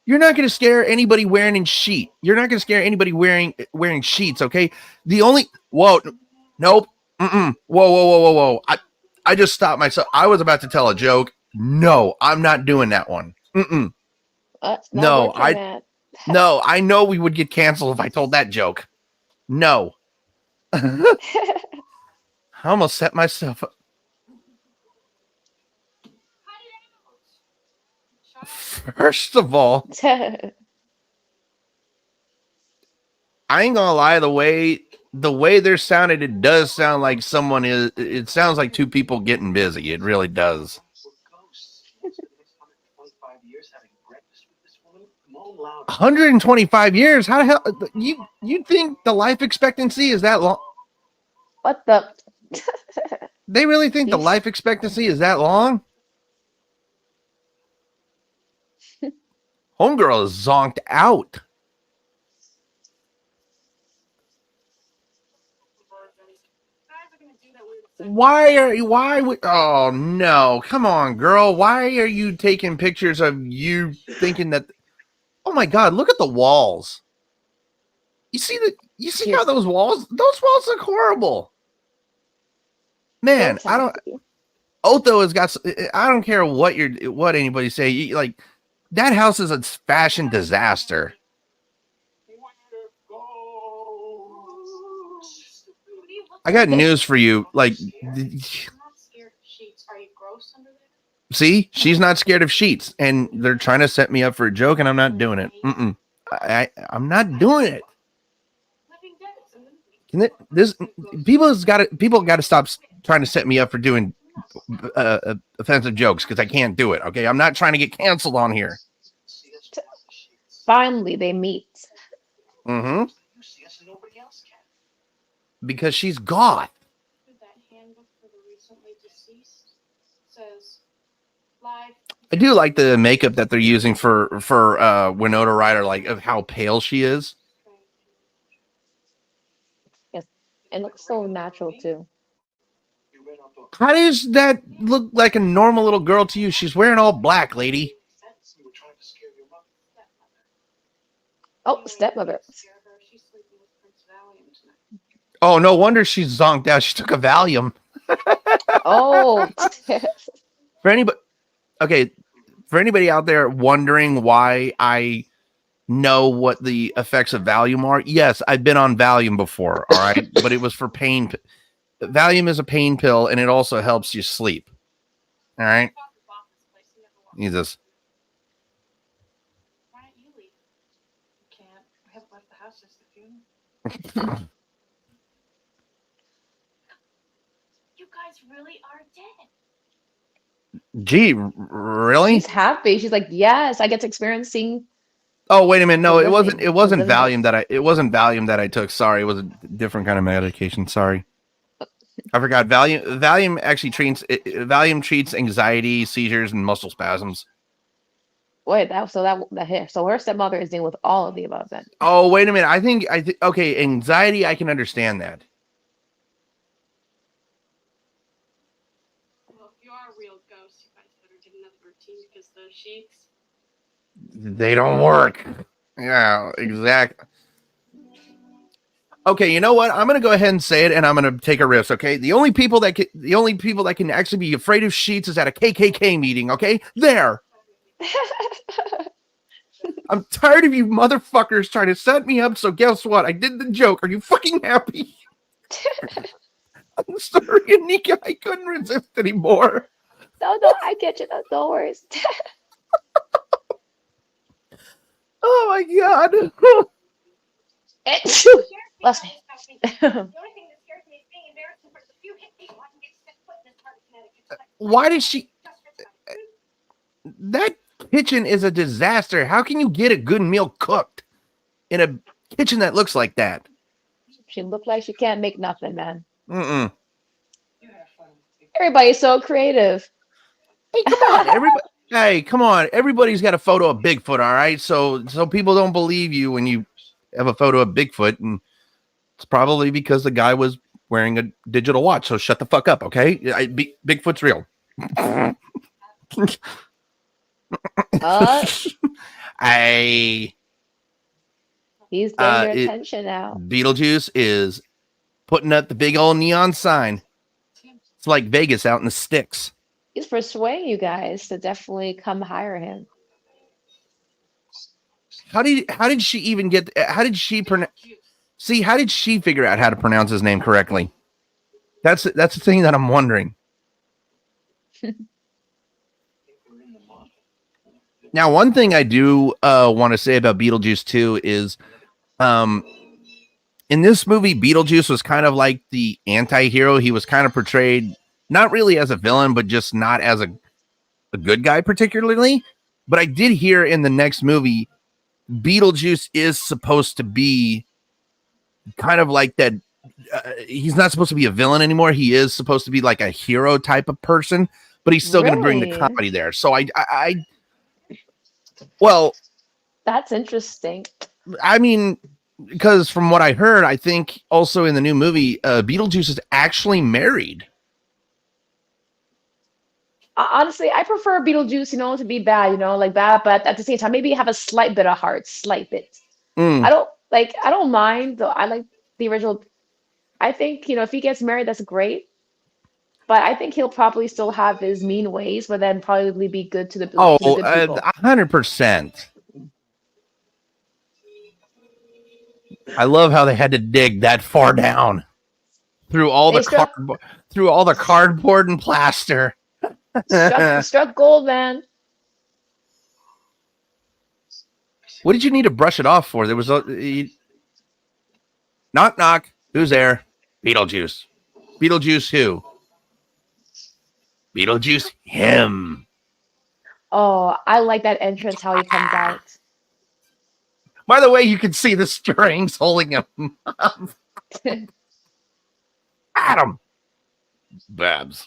you're not gonna scare anybody wearing a sheet. You're not gonna scare anybody wearing sheets. Okay. The only whoa, nope. Whoa. I just stopped myself. I was about to tell a joke. No, I'm not doing that one. it's not No, working, man. I know we would get canceled if I told that joke. No. I almost set myself up. First of all, I ain't gonna lie, the way they're sounding, it does sound like it sounds like two people getting busy. It really does. 125 years? How the hell you think the life expectancy is that long? What the? They really think the He's- life expectancy is that long? Homegirl is zonked out. Oh no, come on, girl. Why are you taking pictures of you thinking that? Oh my God, look at the walls. You see how those walls look horrible. Man, I don't. Otho has got. I don't care what anybody say. Like that house is a fashion disaster. I got news for you. Like, see, she's not scared of sheets, and they're trying to set me up for a joke, and I'm not doing it. I'm not doing it. People got to stop trying to set me up for doing offensive jokes because I can't do it. Okay, I'm not trying to get canceled on here. Finally, they meet. Mm-hmm. Because she's goth. I do like the makeup that they're using for Winona Ryder, like of how pale she is. Yes, it looks so natural too. How does that look like a normal little girl to you? She's wearing all black, lady. Oh, stepmother. Oh, no wonder she's zonked out. She took a Valium. Oh. For anybody out there wondering why I know what the effects of Valium are, yes, I've been on Valium before, all right? But it was for pain. Valium is a pain pill, and it also helps you sleep. All right? Jesus. Why don't you leave? You can't. I haven't left the house since the funeral. You guys really are dead. Gee, really? She's happy. She's like, yes, I get to experience seeing. Oh, wait a minute. No, it wasn't Valium that I took. Sorry, it was a different kind of medication. Sorry. I forgot. Valium actually treats anxiety, seizures, and muscle spasms. Wait, so her stepmother is dealing with all of the above then. Oh, wait a minute. I think okay, anxiety, I can understand that. Well, if you are a real ghost, you guys better get another routine because those sheets. They don't work. Yeah, exactly. Okay, you know what? I'm gonna go ahead and say it, and I'm gonna take a risk. Okay, the only people that can actually be afraid of sheets is at a KKK meeting. Okay, there. I'm tired of you motherfuckers trying to set me up. So guess what? I did the joke. Are you fucking happy? I'm sorry, Anika. I couldn't resist anymore. No, I get you. No worries. Oh my God. Bless me. Why did she? That kitchen is a disaster. How can you get a good meal cooked in a kitchen that looks like that? She looked like she can't make nothing, man. Mm-mm. Everybody's so creative. Hey, come on, everybody. Hey, come on. Everybody's got a photo of Bigfoot, all right? So people don't believe you when you have a photo of Bigfoot, and it's probably because the guy was wearing a digital watch. So shut the fuck up, okay? Bigfoot's real. He's getting your attention now. Beetlejuice is putting up the big old neon sign. It's like Vegas out in the sticks. He's persuading you guys to definitely come hire him. How did she even get? How did she figure out how to pronounce his name correctly? That's the thing that I'm wondering. Now, one thing I do want to say about Beetlejuice 2 is, in this movie, Beetlejuice was kind of like the anti-hero. He was kind of portrayed not really as a villain, but just not as a good guy particularly. But I did hear in the next movie, Beetlejuice is supposed to be kind of like that. He's not supposed to be a villain anymore. He is supposed to be like a hero type of person, but he's still going to bring the Really? comedy there. So well, That's interesting. I mean, because from what I heard, I think also in the new movie, Beetlejuice is actually married. Honestly, I prefer Beetlejuice, to be bad, like that, but at the same time, maybe have a slight bit of heart, slight bit. Mm. I don't mind though. I like the original. I think, if he gets married, that's great. But I think he'll probably still have his mean ways, but then probably be good to the Oh, good people. 100%. I love how they had to dig that far down through all They the cardboard and plaster. struck gold, man. What did you need to brush it off for? There was knock knock. Who's there? Beetlejuice. Beetlejuice who? Beetlejuice him. Oh, I like that entrance, how he comes out. By the way, you can see the strings holding him up. Adam. Babs.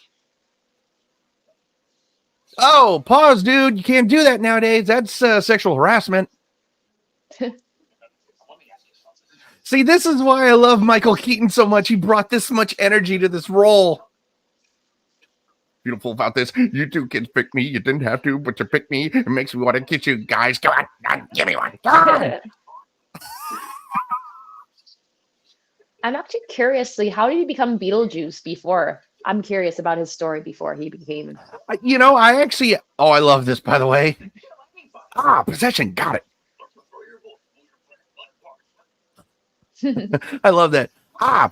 Oh, pause, dude. You can't do that nowadays. That's sexual harassment. See, this is why I love Michael Keaton so much. He brought this much energy to this role. Beautiful about this. You two kids picked me. You didn't have to, but you picked me. It makes me want to kiss you guys. Come on, give me one. Come on. I'm actually curiously, how did he become Beetlejuice before? I'm curious about his story before he became. I love this, by the way. Possession, got it. I love that.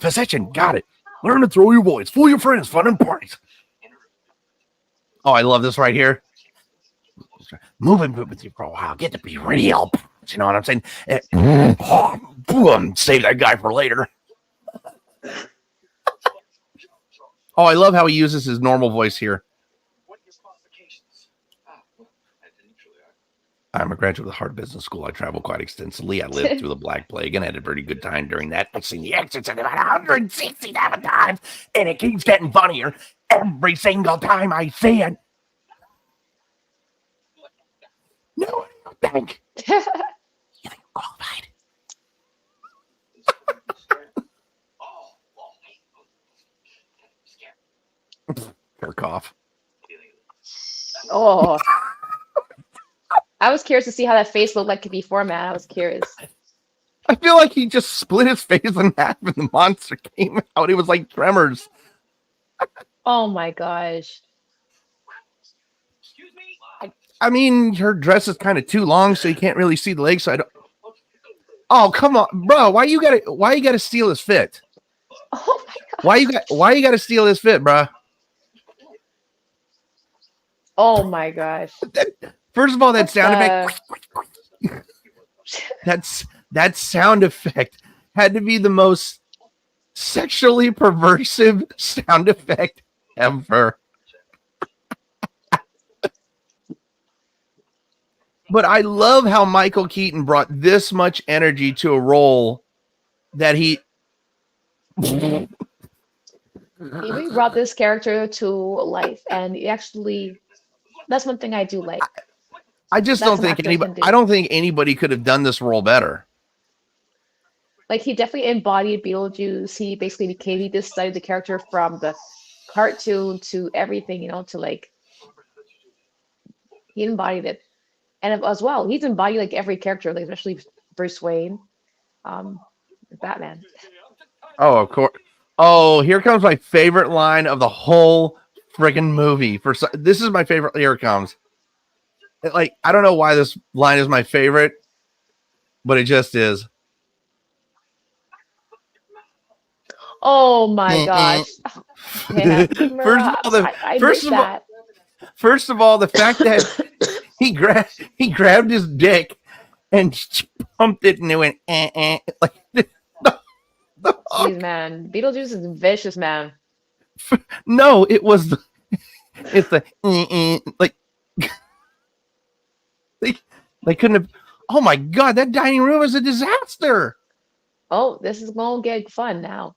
Possession, got it. Learn to throw your boys, fool your friends, fun and parties. Oh, I love this right here. Moving with you for a while. Get to be real. You know what I'm saying? Boom, save that guy for later. Oh, I love how he uses his normal voice here. I'm a graduate of the Harvard Business School. I travel quite extensively. I lived through the Black Plague and had a pretty good time during that. I've seen the exits about 167 times, and it keeps getting funnier every single time I see it. No, I don't think. You think I'm qualified? Jerk off. Oh. I was curious to see how that face looked like before, man. I was curious. I feel like he just split his face in half and the monster came out. It was like Tremors. Oh my gosh. I mean, her dress is kind of too long, so you can't really see the legs. So I don't. Oh, come on, bro! Why you gotta steal his fit? Oh my god! Why you gotta steal his fit, bro? Oh my gosh! First of all, that sound effect. That sound effect had to be the most sexually perversive sound effect ever. But I love how Michael Keaton brought this much energy to a role that he really brought this character to life, and that's one thing I do like. I don't think anybody could have done this role better. Like, he definitely embodied Beetlejuice. He just studied the character from the cartoon to everything, to like, he embodied it. And as well, he's embodied like every character, like especially Bruce Wayne, Batman. Oh, of course. Oh, here comes my favorite line of the whole friggin' movie. This is my favorite. Here it comes. Like, I don't know why this line is my favorite, but it just is. Oh my gosh! Yeah. First of all, the fact that he grabbed his dick and pumped it, and it went like. Jeez, man, Beetlejuice is vicious, man. No, it's the like they couldn't have. Oh my god, that dining room is a disaster. Oh, this is gonna get fun now.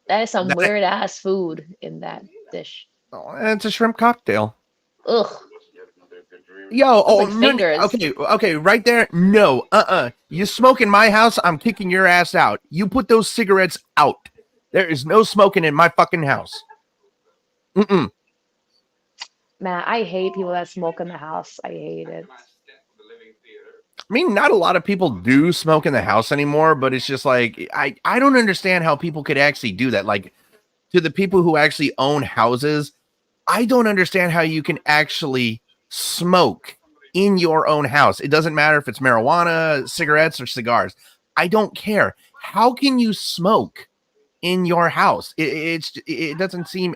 That is some That, weird ass food in that dish. oh, it's a shrimp cocktail. Ugh. Yo, Smells oh like no, fingers. okay, right there. No, you smoke in my house, I'm kicking your ass out. You put those cigarettes out. There is no smoking in my fucking house. Mm-mm. Man, I hate people that smoke in the house. I hate it. I mean, not a lot of people do smoke in the house anymore, but it's just like I don't understand how people could actually do that. Like to the people who actually own houses, I don't understand how you can actually smoke in your own house. It doesn't matter if it's marijuana, cigarettes, or cigars. I don't care. How can you smoke in your house? It doesn't seem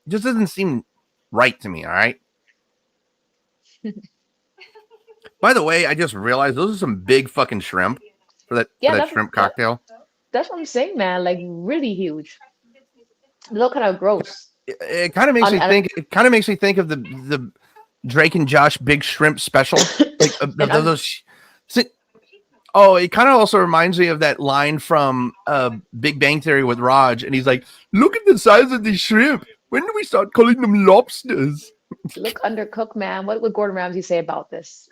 just doesn't seem right to me. All right. By the way, I just realized those are some big fucking shrimp for Yeah, that shrimp cocktail. that's what I'm saying, man. Like really huge. They look kind of gross. It kind of makes me And think. It kind of makes me think of the Drake and Josh Big Shrimp special. Like and I'm those. Oh, it kind of also reminds me of that line from Big Bang Theory with Raj, and he's like, "Look at the size of these shrimp. When do we start calling them lobsters?" look undercooked, man. What would Gordon Ramsay say about this?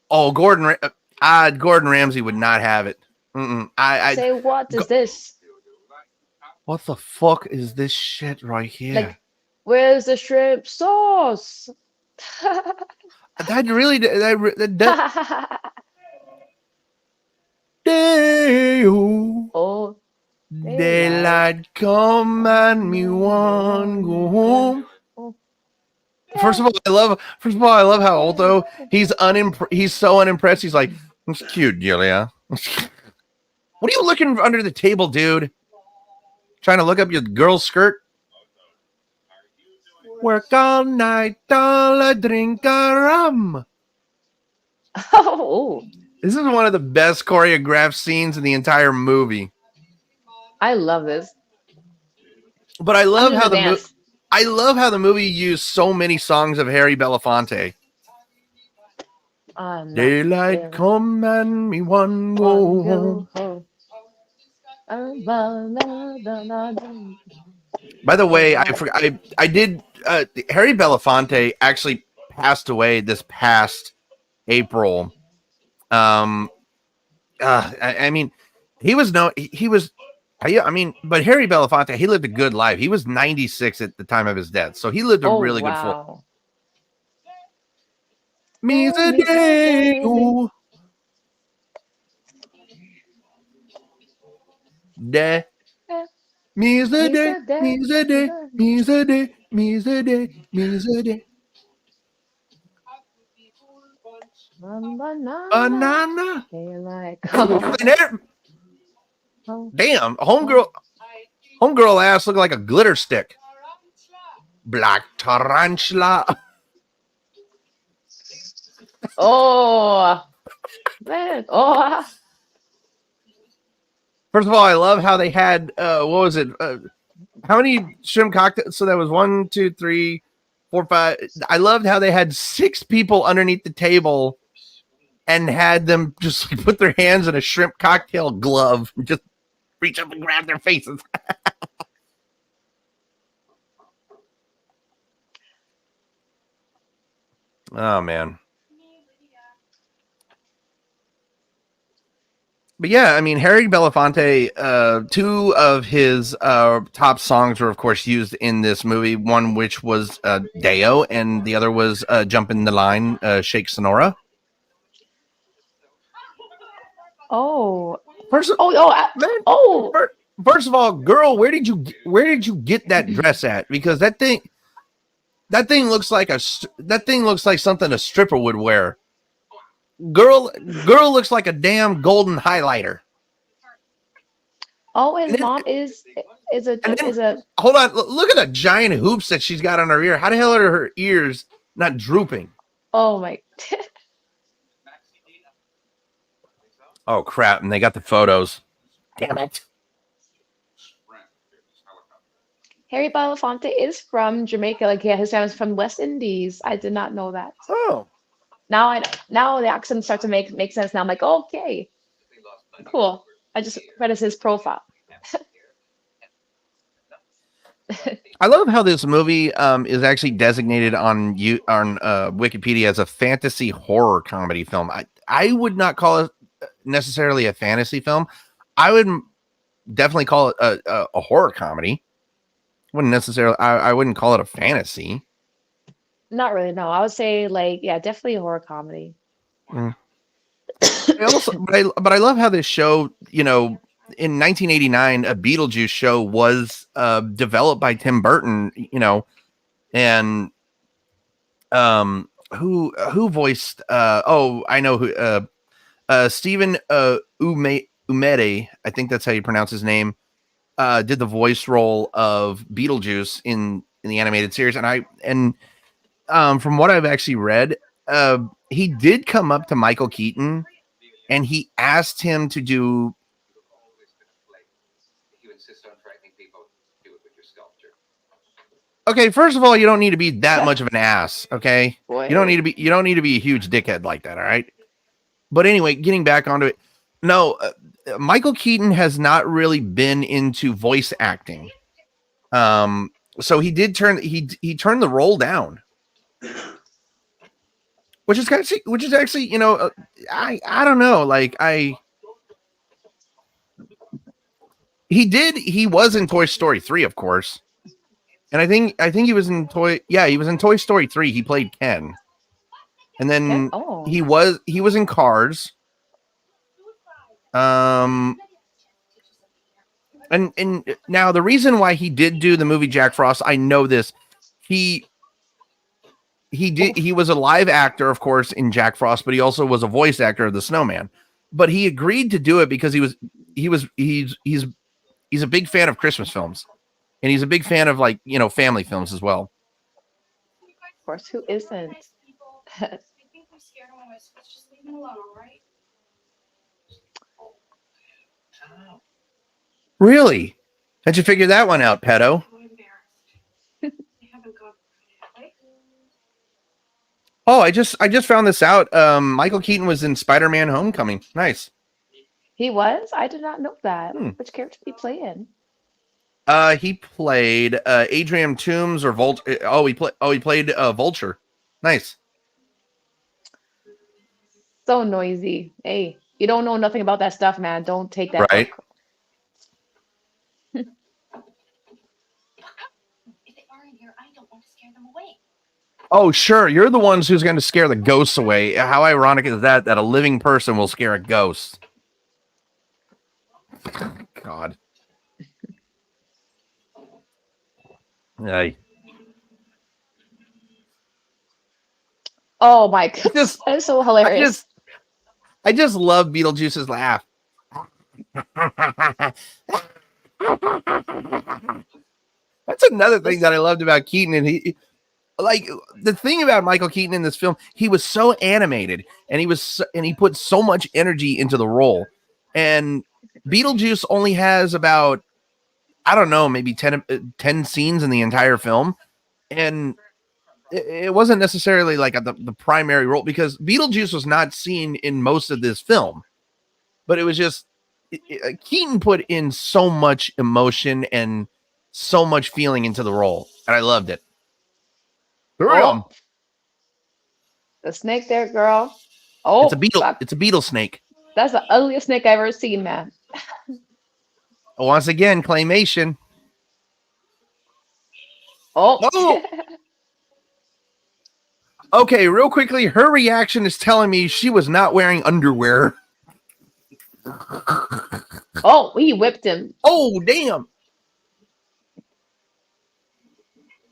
Oh, Gordon Ramsay would not have it. Mm-mm. Say what is this? What the fuck is this shit right here? Like, where's the shrimp sauce? That really that day-o, Oh, daylight come and me want go home. Oh. First of all, I love how although he's so unimpressed. He's like, "It's cute, Julia." What are you looking under the table, dude? Trying to look up your girl's skirt? Work all night, all a drink a rum. Oh, This is one of the best choreographed scenes in the entire movie. I love this. But I I'm love doing how the dance. I love how the movie used so many songs of Harry Belafonte. No. Daylight Yeah. come and me one go home. By the way, I did Harry Belafonte actually passed away this past April. I mean, he was no he was I mean, but Harry Belafonte, he lived a good life. He was 96 at the time of his death, so he lived a Oh, really good full. wow. Me's a day. Ooh. Day. Me's a day. Me's a day. Me's a day. Me's a day. Me's a day. Banana. Daylight Damn, homegirl ass look like a glitter stick. Black tarantula. Oh, man. Oh, First of all, I love how they had what was it? How many shrimp cocktails? So that was 1, 2, 3, 4, 5. I loved how they had 6 people underneath the table and had them just like, put their hands in a shrimp cocktail glove and just reach up and grab their faces. Oh man. But yeah, I mean, Harry Belafonte, 2 of his top songs were, of course, used in this movie. One which was Deo, and the other was Jump in the Line, Shake Sonora. oh, First, oh. first of all, girl, where did you get that dress at? Because that thing looks like something a stripper would wear. Girl looks like a damn golden highlighter. Oh, his mom is a. Hold on, look at the giant hoops that she's got on her ear. How the hell are her ears not drooping? Oh my. Oh crap! And they got the photos. Damn it! Harry Belafonte is from Jamaica. Like, yeah, his family's from West Indies. I did not know that. Oh, now the accent starts to make sense. Now I'm like, okay, cool. I just read his profile. I love how this movie is actually designated on Wikipedia as a fantasy horror comedy film. I would not call it necessarily a fantasy film. I would definitely call it a horror comedy. Wouldn't necessarily. I wouldn't call it a fantasy. Not really, no. I would say like, yeah, definitely a horror comedy. Mm. But I love how this show, you know, in 1989, a Beetlejuice show was developed by Tim Burton, you know, and who voiced I know who Stephen Umede, I think that's how you pronounce his name, did the voice role of Beetlejuice in the animated series, and from what I've actually read, he did come up to Michael Keaton and he asked him to do. Okay, first of all, you don't need to be that much of an ass. Okay, you don't need to be a huge dickhead like that. All right. But anyway, getting back onto it, no, Michael Keaton has not really been into voice acting. So he did he turned the role down, which is actually, you know, I don't know, like he was in Toy Story 3, of course. And I think he was in he was in Toy Story 3. He played Ken. And then he was in Cars. And now the reason why he did do the movie Jack Frost, I know this. He was a live actor, of course, in Jack Frost, but he also was a voice actor of the Snowman. But he agreed to do it because he's a big fan of Christmas films. And he's a big fan of, like, you know, family films as well. Of course, who isn't? Really? How'd you figure that one out, pedo? Oh, I just found this out. Michael Keaton was in Spider-Man: Homecoming. Nice. He was? I did not know that. Which character did he play in? He played Adrian Toomes or Vulture. He played Vulture. Nice. So noisy. Hey, you don't know nothing about that stuff, man. Don't take that. Right. If they are in here, I don't want to scare them away. Oh, sure. You're the ones who's going to scare the ghosts away. How ironic is that a living person will scare a ghost? God. Hey. Oh my god, that is so hilarious. I just love Beetlejuice's laugh. That's another thing that I loved about Keaton, and he, like, the thing about Michael Keaton in this film, he was so animated, and he put so much energy into the role. And Beetlejuice only has about, I don't know, maybe 10 scenes in the entire film, and it wasn't necessarily like the primary role, because Beetlejuice was not seen in most of this film, but it was just Keaton put in so much emotion and so much feeling into the role, and I loved it. The snake there, girl. Oh, it's a beetle. Fuck. It's a beetle snake. That's the ugliest snake I've ever seen, man. Once again, claymation. Oh. Okay, real quickly, her reaction is telling me she was not wearing underwear. Oh, he whipped him. Oh, damn.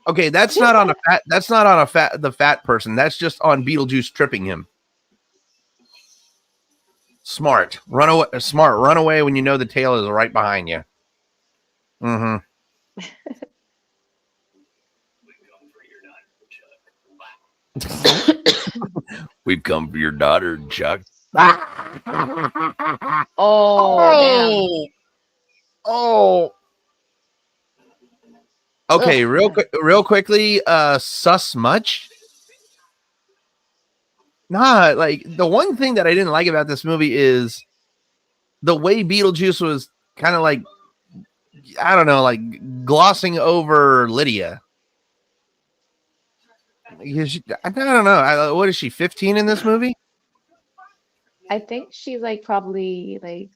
Okay, that's not on the fat person. That's just on Beetlejuice tripping him. Smart. Run away. Smart. Run away when you know the tail is right behind you. Mm-hmm. We've come for your daughter, Chuck. Oh. Oh. Okay, real quickly, sus much? Nah, like the one thing that I didn't like about this movie is the way Beetlejuice was kind of like, I don't know, like glossing over Lydia. I don't know. What is she, 15 in this movie? I think she's like probably like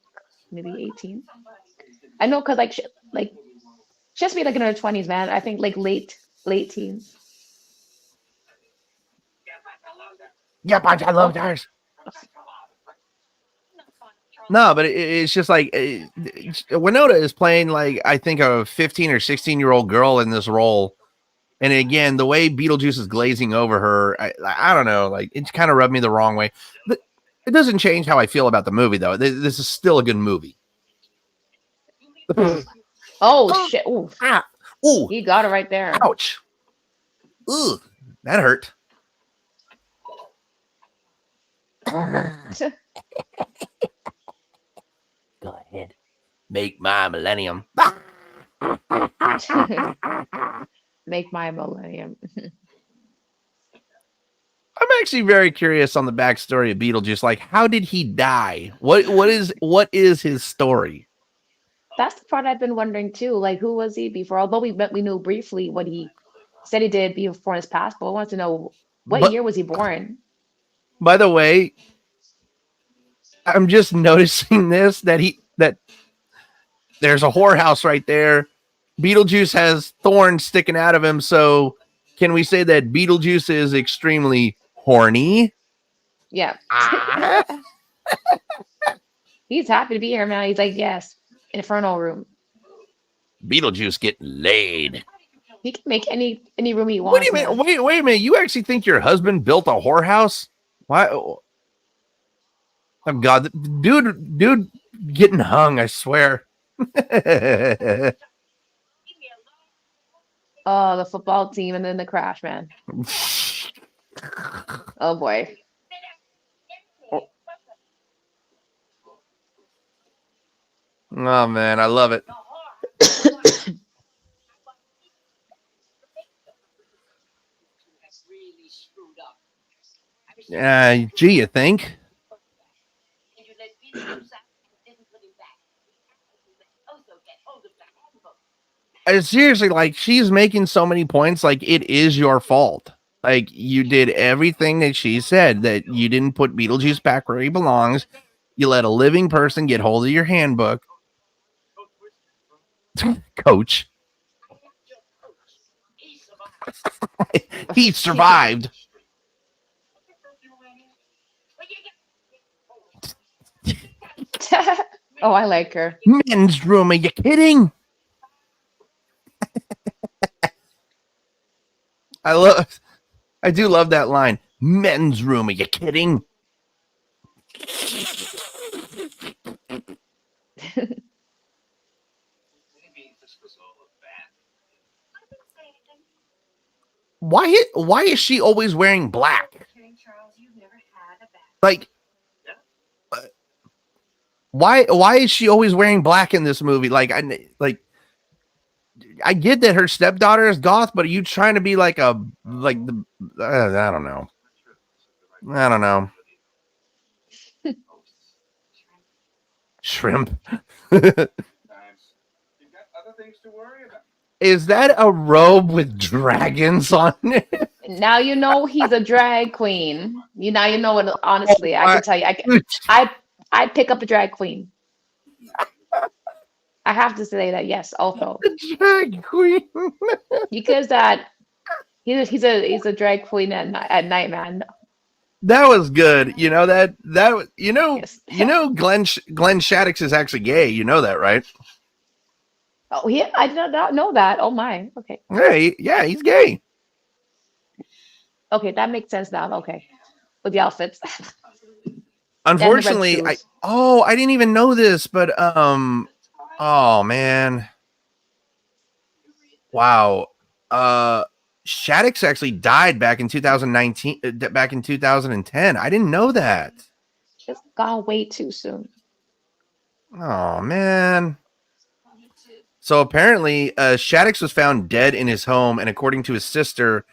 maybe 18. I know because like she has to be like in her 20s, man. I think like late teens. Yep, I love Oh, ours. No, but it's just like Winona is playing like I think a 15 or 16-year-old girl in this role. And again, the way Beetlejuice is glazing over her, I don't know, like it's kind of rubbed me the wrong way. But it doesn't change how I feel about the movie, though. This is still a good movie. oh shit! Ooh, Ah, ooh, he got it right there. ouch. Ooh, that hurt. Go ahead. Make my millennium. Make my millennium. I'm actually very curious on the backstory of Beetlejuice. Like, how did he die? What is his story? That's the part I've been wondering too. Like, who was he before? Although we knew briefly what he said he did before in his past, but I want to know what But year was he born? by the way, I'm just noticing that there's a whorehouse right there. Beetlejuice has thorns sticking out of him, so can we say that Beetlejuice is extremely horny? Yeah, Ah. he's happy to be here, man. He's like, yes, Inferno room. Beetlejuice getting laid. He can make any room he What do wants, you mean? man. Wait a minute. You actually think your husband built a whorehouse? Why? Oh God, dude, getting hung. I swear. Oh, the football team and then the crash, man. Oh boy. Oh man, I love it. Gee, you think? Seriously, like she's making so many points. Like it is your fault. Like you did everything that she said. That you didn't put Beetlejuice back where he belongs. You let a living person get hold of your handbook. Coach. He survived. Oh, I like her. Men's room. Are you kidding? I do love that line. Men's room. Are you kidding? Why is she always wearing black? Like why is she always wearing black in this movie? Like I get that her stepdaughter is goth, but are you trying to be like a like the I don't know. I don't know. Shrimp. Is that a robe with dragons on it? Now you know he's a drag queen. You know what? Honestly, I can tell you, I'd pick up a drag queen. I have to say that yes, also Drag queen. because that he's a drag queen at night, man. That was good. You know that Yes. Glenn Shaddix is actually gay. You know that, right? Oh yeah, I did not know that. Oh my. Okay. Hey, yeah, he's gay. Okay, that makes sense now. Okay, with the outfits and the red Unfortunately, shoes. I didn't even know this, but oh man. Wow. Shaddix actually died back in 2019, back in 2010. I didn't know that. It's gone way too soon. Oh man. So apparently, Shaddix was found dead in his home, and according to his sister,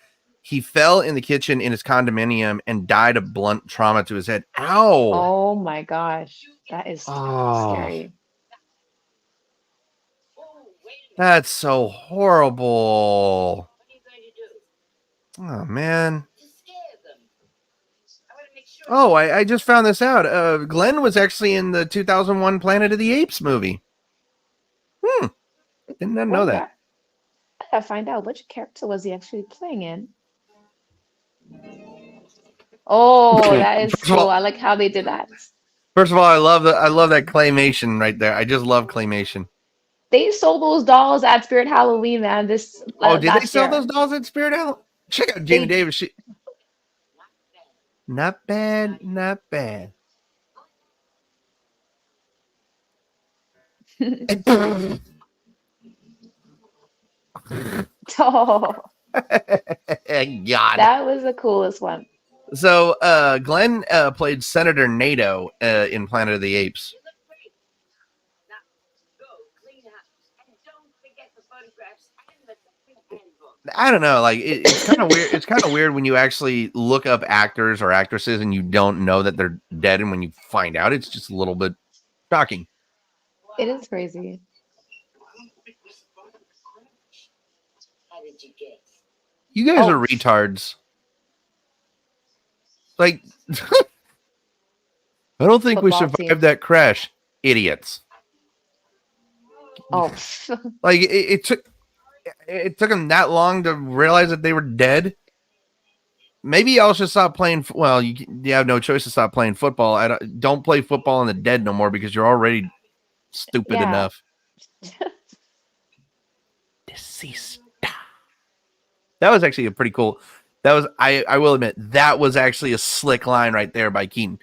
He fell in the kitchen in his condominium and died of blunt trauma to his head. Ow! Oh my gosh, that is Oh, scary. that's so horrible. Oh, man. Oh, I just found this out. Glenn was actually in the 2001 Planet of the Apes movie. Did not know Oh, that. I gotta find out which character was he actually playing in. Oh, that is First of all- cool. I like how they did that. First of all, I love that claymation right there. I just love claymation. They sold those dolls at Spirit Halloween, man. This Oh, did they last sell year. those dolls at Spirit Halloween? Check out Jamie They Davis. She not bad, not bad. Oh, God. that was the coolest one. So Glenn played Senator NATO in Planet of the Apes. I don't know, like it's kind of weird. It's kind of weird when you actually look up actors or actresses and you don't know that they're dead, and when you find out, it's just a little bit shocking. It is crazy. You guys Oh. are retards. Like, I don't think we Football survived team. that crash, idiots. Oh, Like it took them that long to realize that they were dead. Maybe y'all should stop playing. Well, you have no choice to stop playing football. Don't play football in the dead no more because you're already stupid yeah. enough. Deceased. That was actually a pretty cool. That was I will admit that was actually a slick line right there by Keaton.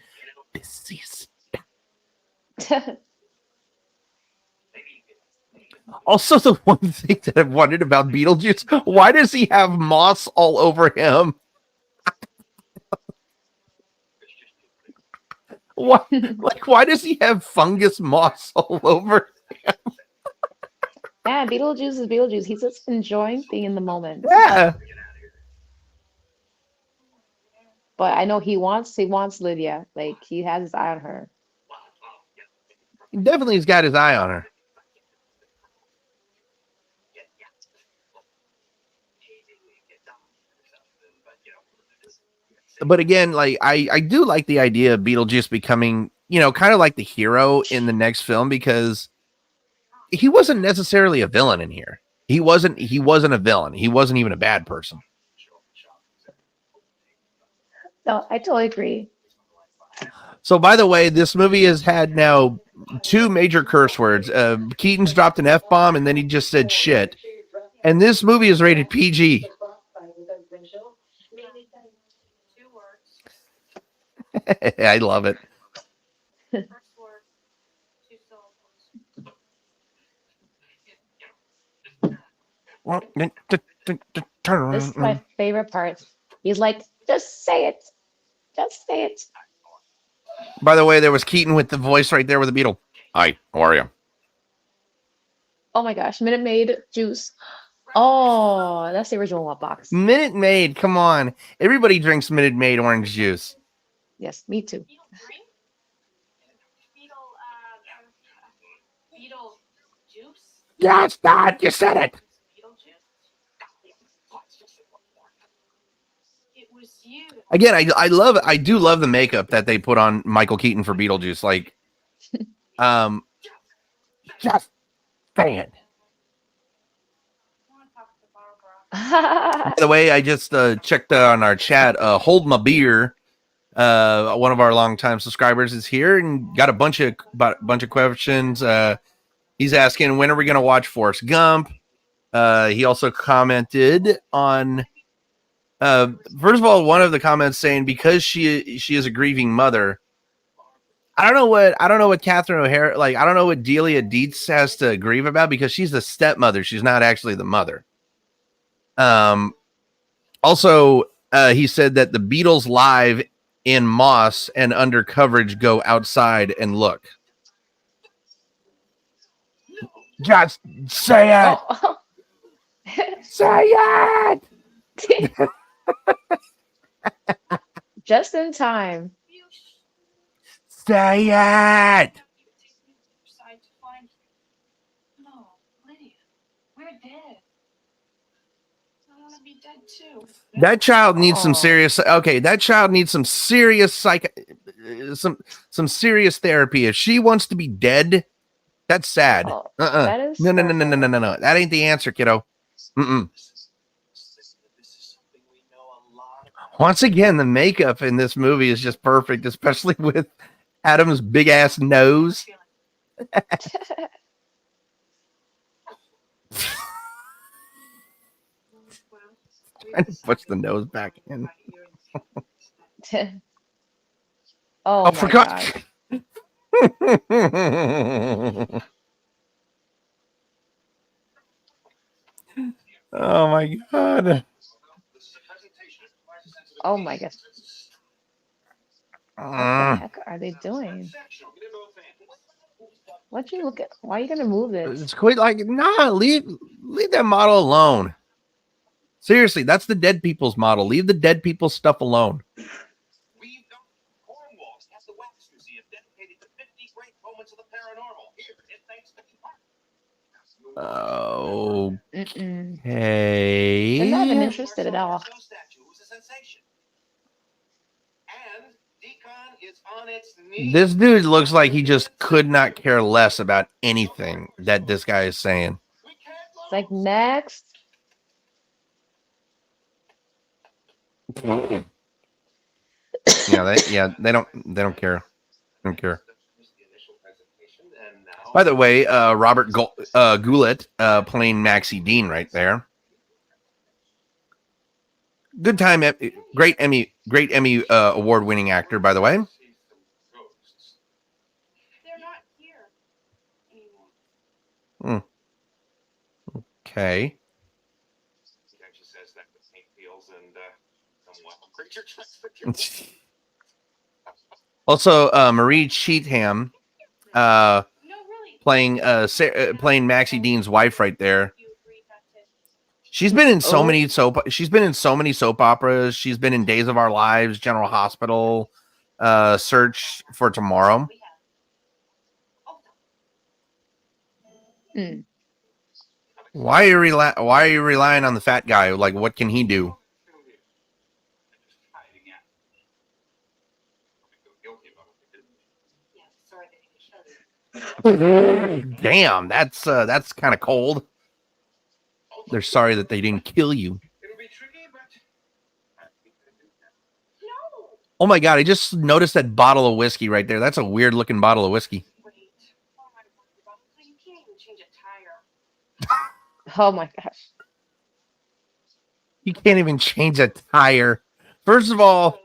Deceased. Also, the one thing that I've wondered about Beetlejuice, why does he have moss all over him? Why does he have fungus moss all over? Yeah, Beetlejuice is Beetlejuice. He's just enjoying being in the moment. Yeah. But I know he wants Lydia. Like he has his eye on her. He definitely has got his eye on her. But again, like I do like the idea of Beetlejuice becoming, kind of like the hero in the next film, because he wasn't necessarily a villain in here. He wasn't a villain. He wasn't even a bad person. No, I totally agree. So, by the way, this movie has had now 2 major curse words. Keaton's dropped an F-bomb, and then he just said shit. And this movie is rated PG. I love it. This is my favorite part. He's like, just say it. Just say it. By the way, there was Keaton with the voice right there with the Beetle. Hi, how are you? Oh my gosh, Minute Maid juice. Oh, that's the original one box. Minute Maid, come on. Everybody drinks Minute Maid orange juice. Yes, me too. Beetlejuice? Yes, Dad, you said it. It was you. Again, I do love the makeup that they put on Michael Keaton for Beetlejuice. Like, just saying. By the way, I just checked on our chat. Hold My Beer, one of our longtime subscribers, is here and got a bunch of questions. He's asking, when are we going to watch Forrest Gump? He also commented on, first of all, one of the comments saying, because she is a grieving mother. I don't know what Catherine O'Hara, like, I don't know what Delia Dietz has to grieve about, because she's the stepmother. She's not actually the mother. Also, he said that the Beatles live in Moss and under coverage go outside and look. Just say it. Oh. Say it. Just in time. Say it. Side to find you. No, Lydia, we're dead. I want to be dead too. That child needs some Oh. serious. Okay, that child needs some serious some serious therapy. If she wants to be dead, that's sad. Oh, Uh-uh. that is No. That ain't the answer, kiddo. Mm-mm. Once again, the makeup in this movie is just perfect, especially with Adam's big ass nose. And puts the nose back in. Oh my forgot. God. Oh my God. Oh my gosh. What the heck are they doing? What you look at? Why are you gonna move it? It's quite like, nah, leave that model alone. Seriously, that's the dead people's model. Leave the dead people's stuff alone. We've got Cornwall's at the Wax Museum dedicated to 50 great moments of the paranormal. Here, it thanks the Okay. I'm not even interested at all. And Decon is on its knees. This dude looks like he just could not care less about anything that this guy is saying. It's like next. They don't care. They don't care. By the way, Robert Goulet playing Maxie Dean right there. Good time, great Emmy award-winning actor, by the way. They're not here anymore. Okay. She says that with St. Fields and somewhat creature Also, Marie Cheatham, playing Maxie Dean's wife right there. She's been in so many soap operas. She's been in Days of Our Lives, General Hospital, Search for Tomorrow. Why are you relying on the fat guy? Like, what can he do? Damn, that's kind of cold. They're sorry that they didn't kill you. Oh my God, I just noticed that bottle of whiskey right there. That's a weird looking bottle of whiskey. Oh my gosh. You can't even change a tire. First of all,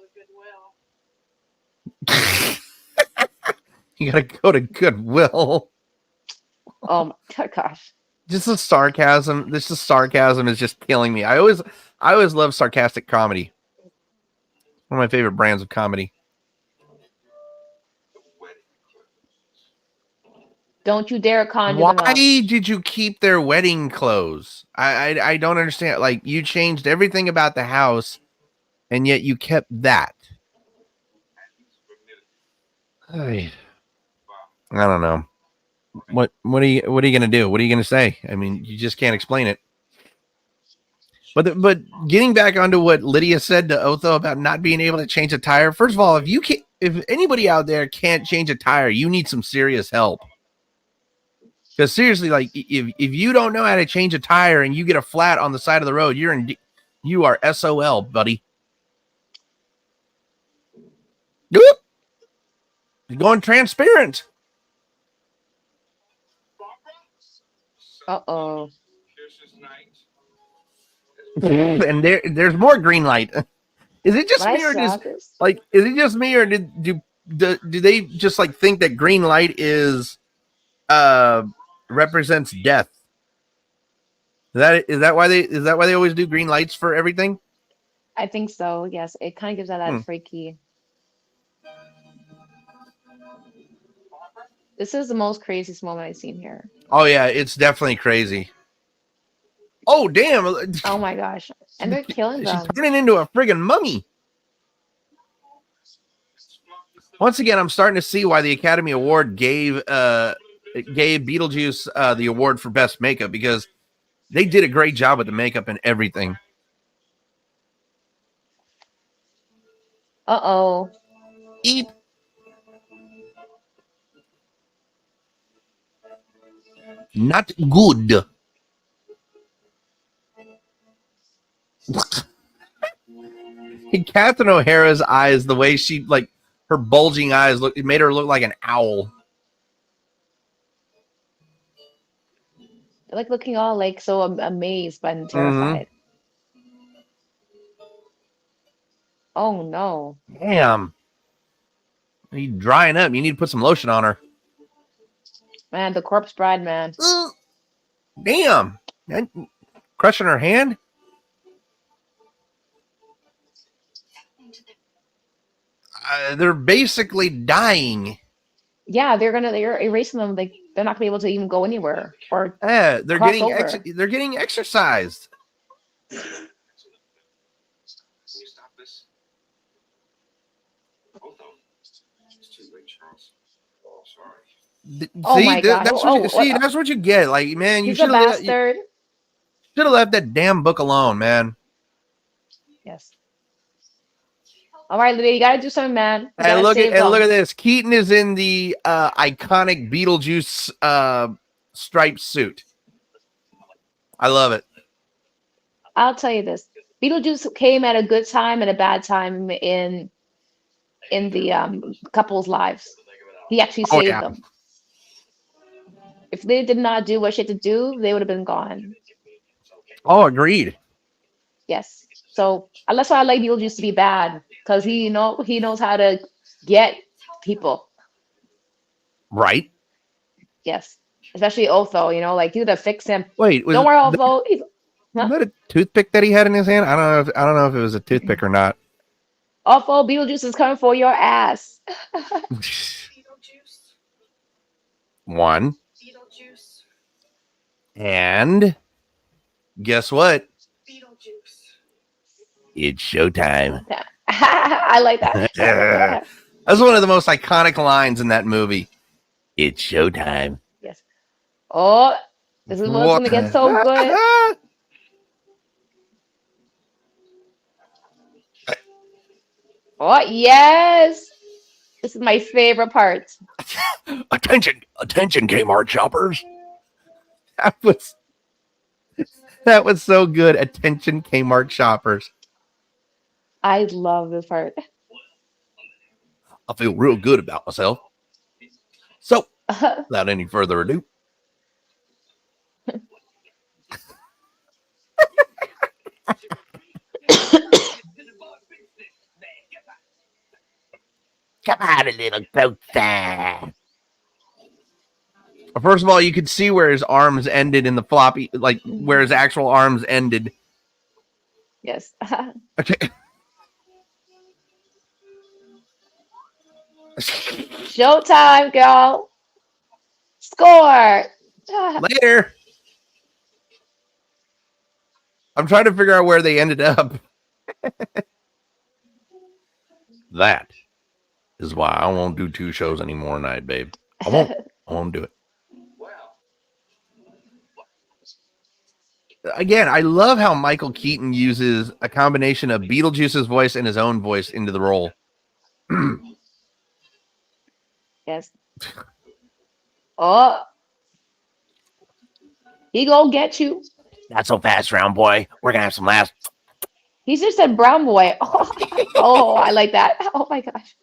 you gotta go to Goodwill. Oh my gosh. Just the sarcasm. This sarcasm is just killing me. I always love sarcastic comedy. One of my favorite brands of comedy. Don't you dare conjure them up. Why did you keep their wedding clothes? I don't understand. Like, you changed everything about the house, and yet you kept that. I don't know. What are you gonna do? What are you gonna say? I mean, you just can't explain it. But getting back onto what Lydia said to Otho about not being able to change a tire. First of all, if anybody out there can't change a tire, you need some serious help. Because seriously, like, if you don't know how to change a tire and you get a flat on the side of the road, you are SOL, buddy. Whoop! You're going transparent. Uh-oh. And there's more green light. Is it just me, or is it just me, or do they just like think that green light is represents death? Is that why they always do green lights for everything? I think so. Yes, it kind of gives that freaky. This is the most craziest moment I've seen here. Oh yeah, it's definitely crazy. Oh damn! Oh my gosh! And they're killing them. She's turning into a friggin' mummy. Once again, I'm starting to see why the Academy Award gave Beetlejuice the award for best makeup, because they did a great job with the makeup and everything. Uh-oh. Eep. Not good. Catherine O'Hara's eyes, the way she, like, her bulging eyes, it made her look like an owl. They're like looking all like so amazed and terrified. Oh no. Damn. You drying up. You need to put some lotion on her. Man, the corpse bride, man. Damn. Crushing her hand? They're basically dying. Yeah, they're erasing them. They're not gonna be able to even go anywhere or They're cross getting exercised. Can you stop this? Oh no. It's too late, Charles. Oh, sorry. Oh my God. That's what you get. Like, man, you He's a bastard. should have left that damn book alone, man. Yes. All right, Lydia, you gotta do something, man. And look at this. Keaton is in the iconic Beetlejuice striped suit. I love it. I'll tell you this. Beetlejuice came at a good time and a bad time in the couple's lives. He actually saved them. If they did not do what she had to do, they would have been gone. Oh, agreed. Yes. So that's why I like Beetlejuice to be bad, because he knows how to get people. Right. Yes. Especially Otho, like you to fix him. Wait, don't worry, Otho. Was that a toothpick that he had in his hand? I don't know if it was a toothpick or not. Otho, Beetlejuice is coming for your ass. Beetlejuice. One. Beetlejuice. And guess what? Beetlejuice. It's showtime. I like that. That's one of the most iconic lines in that movie. It's showtime. Yes. Oh, this is what's going to get so good. Oh, yes. This is my favorite part. Attention, Kmart shoppers. That was so good. Attention, Kmart shoppers. I love this part. I feel real good about myself. So, without any further ado. Come on, a little poster. First of all, you could see where his arms ended in the floppy, like where his actual arms ended. Yes. Okay. Showtime, girl. Score. Later. I'm trying to figure out where they ended up. That is why I won't do 2 shows anymore tonight, babe. I won't do it. Again, I love how Michael Keaton uses a combination of Beetlejuice's voice and his own voice into the role. Yes. Oh. He gonna get you. Not so fast, round boy. We're gonna have some laughs. He just said brown boy. Oh, I like that. Oh my gosh.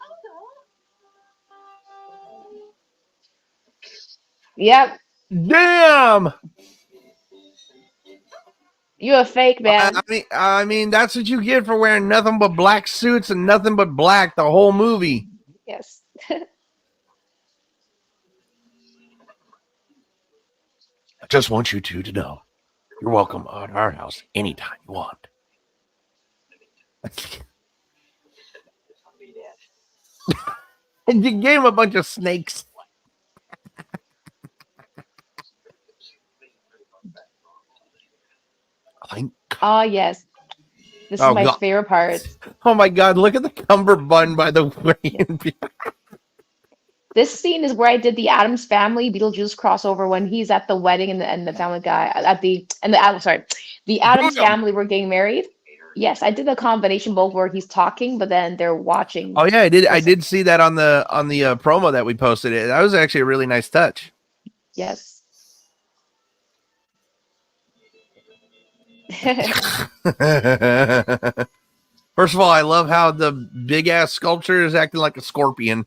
Yep. Damn. You a fake, man. I mean, that's what you get for wearing nothing but black suits and nothing but black the whole movie. Yes. I just want you two to know you're welcome at our house anytime you want. And you gave him a bunch of snakes. Oh, yes. This is my favorite part. Oh my God! Look at the cummerbund by the way. This scene is where I did the Adams Family Beetlejuice crossover when he's at the wedding and the Family Guy at the Adams Bam! Family were getting married. Yes, I did the combination both where he's talking, but then they're watching. Oh yeah, I did. I Yes. did see that on the promo that we posted. That was actually a really nice touch. Yes. First of all, I love how the big ass sculpture is acting like a scorpion.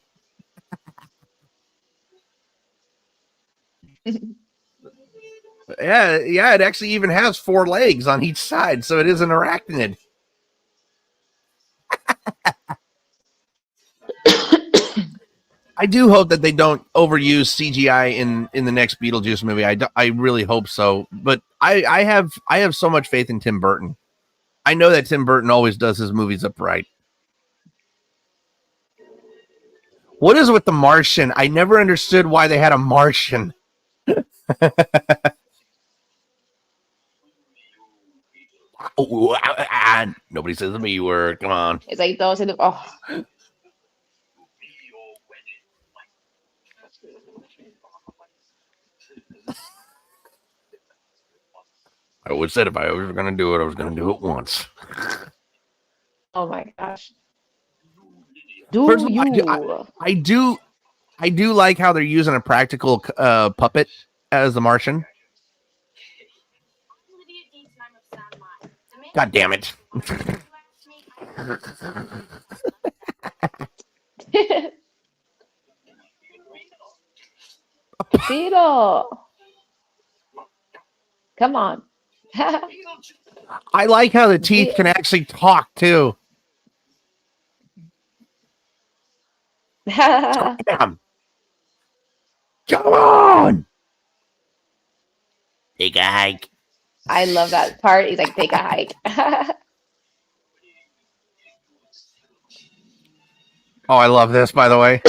Yeah, it actually even has 4 legs on each side, so it is an arachnid. I do hope that they don't overuse CGI in the next Beetlejuice movie. I really hope so. But I have so much faith in Tim Burton. I know that Tim Burton always does his movies upright. What is with the Martian? I never understood why they had a Martian. Nobody says the B word. Come on. It's like those in the oh. I always said if I was going to do it, I was going to do it once. Oh my gosh. Do First of all, you? I do like how they're using a practical puppet as the Martian. God damn it. Beetle. Come on. I like how the teeth can actually talk too. Damn. Come on. Take a hike. I love that part. He's like, take a hike. Oh, I love this, by the way.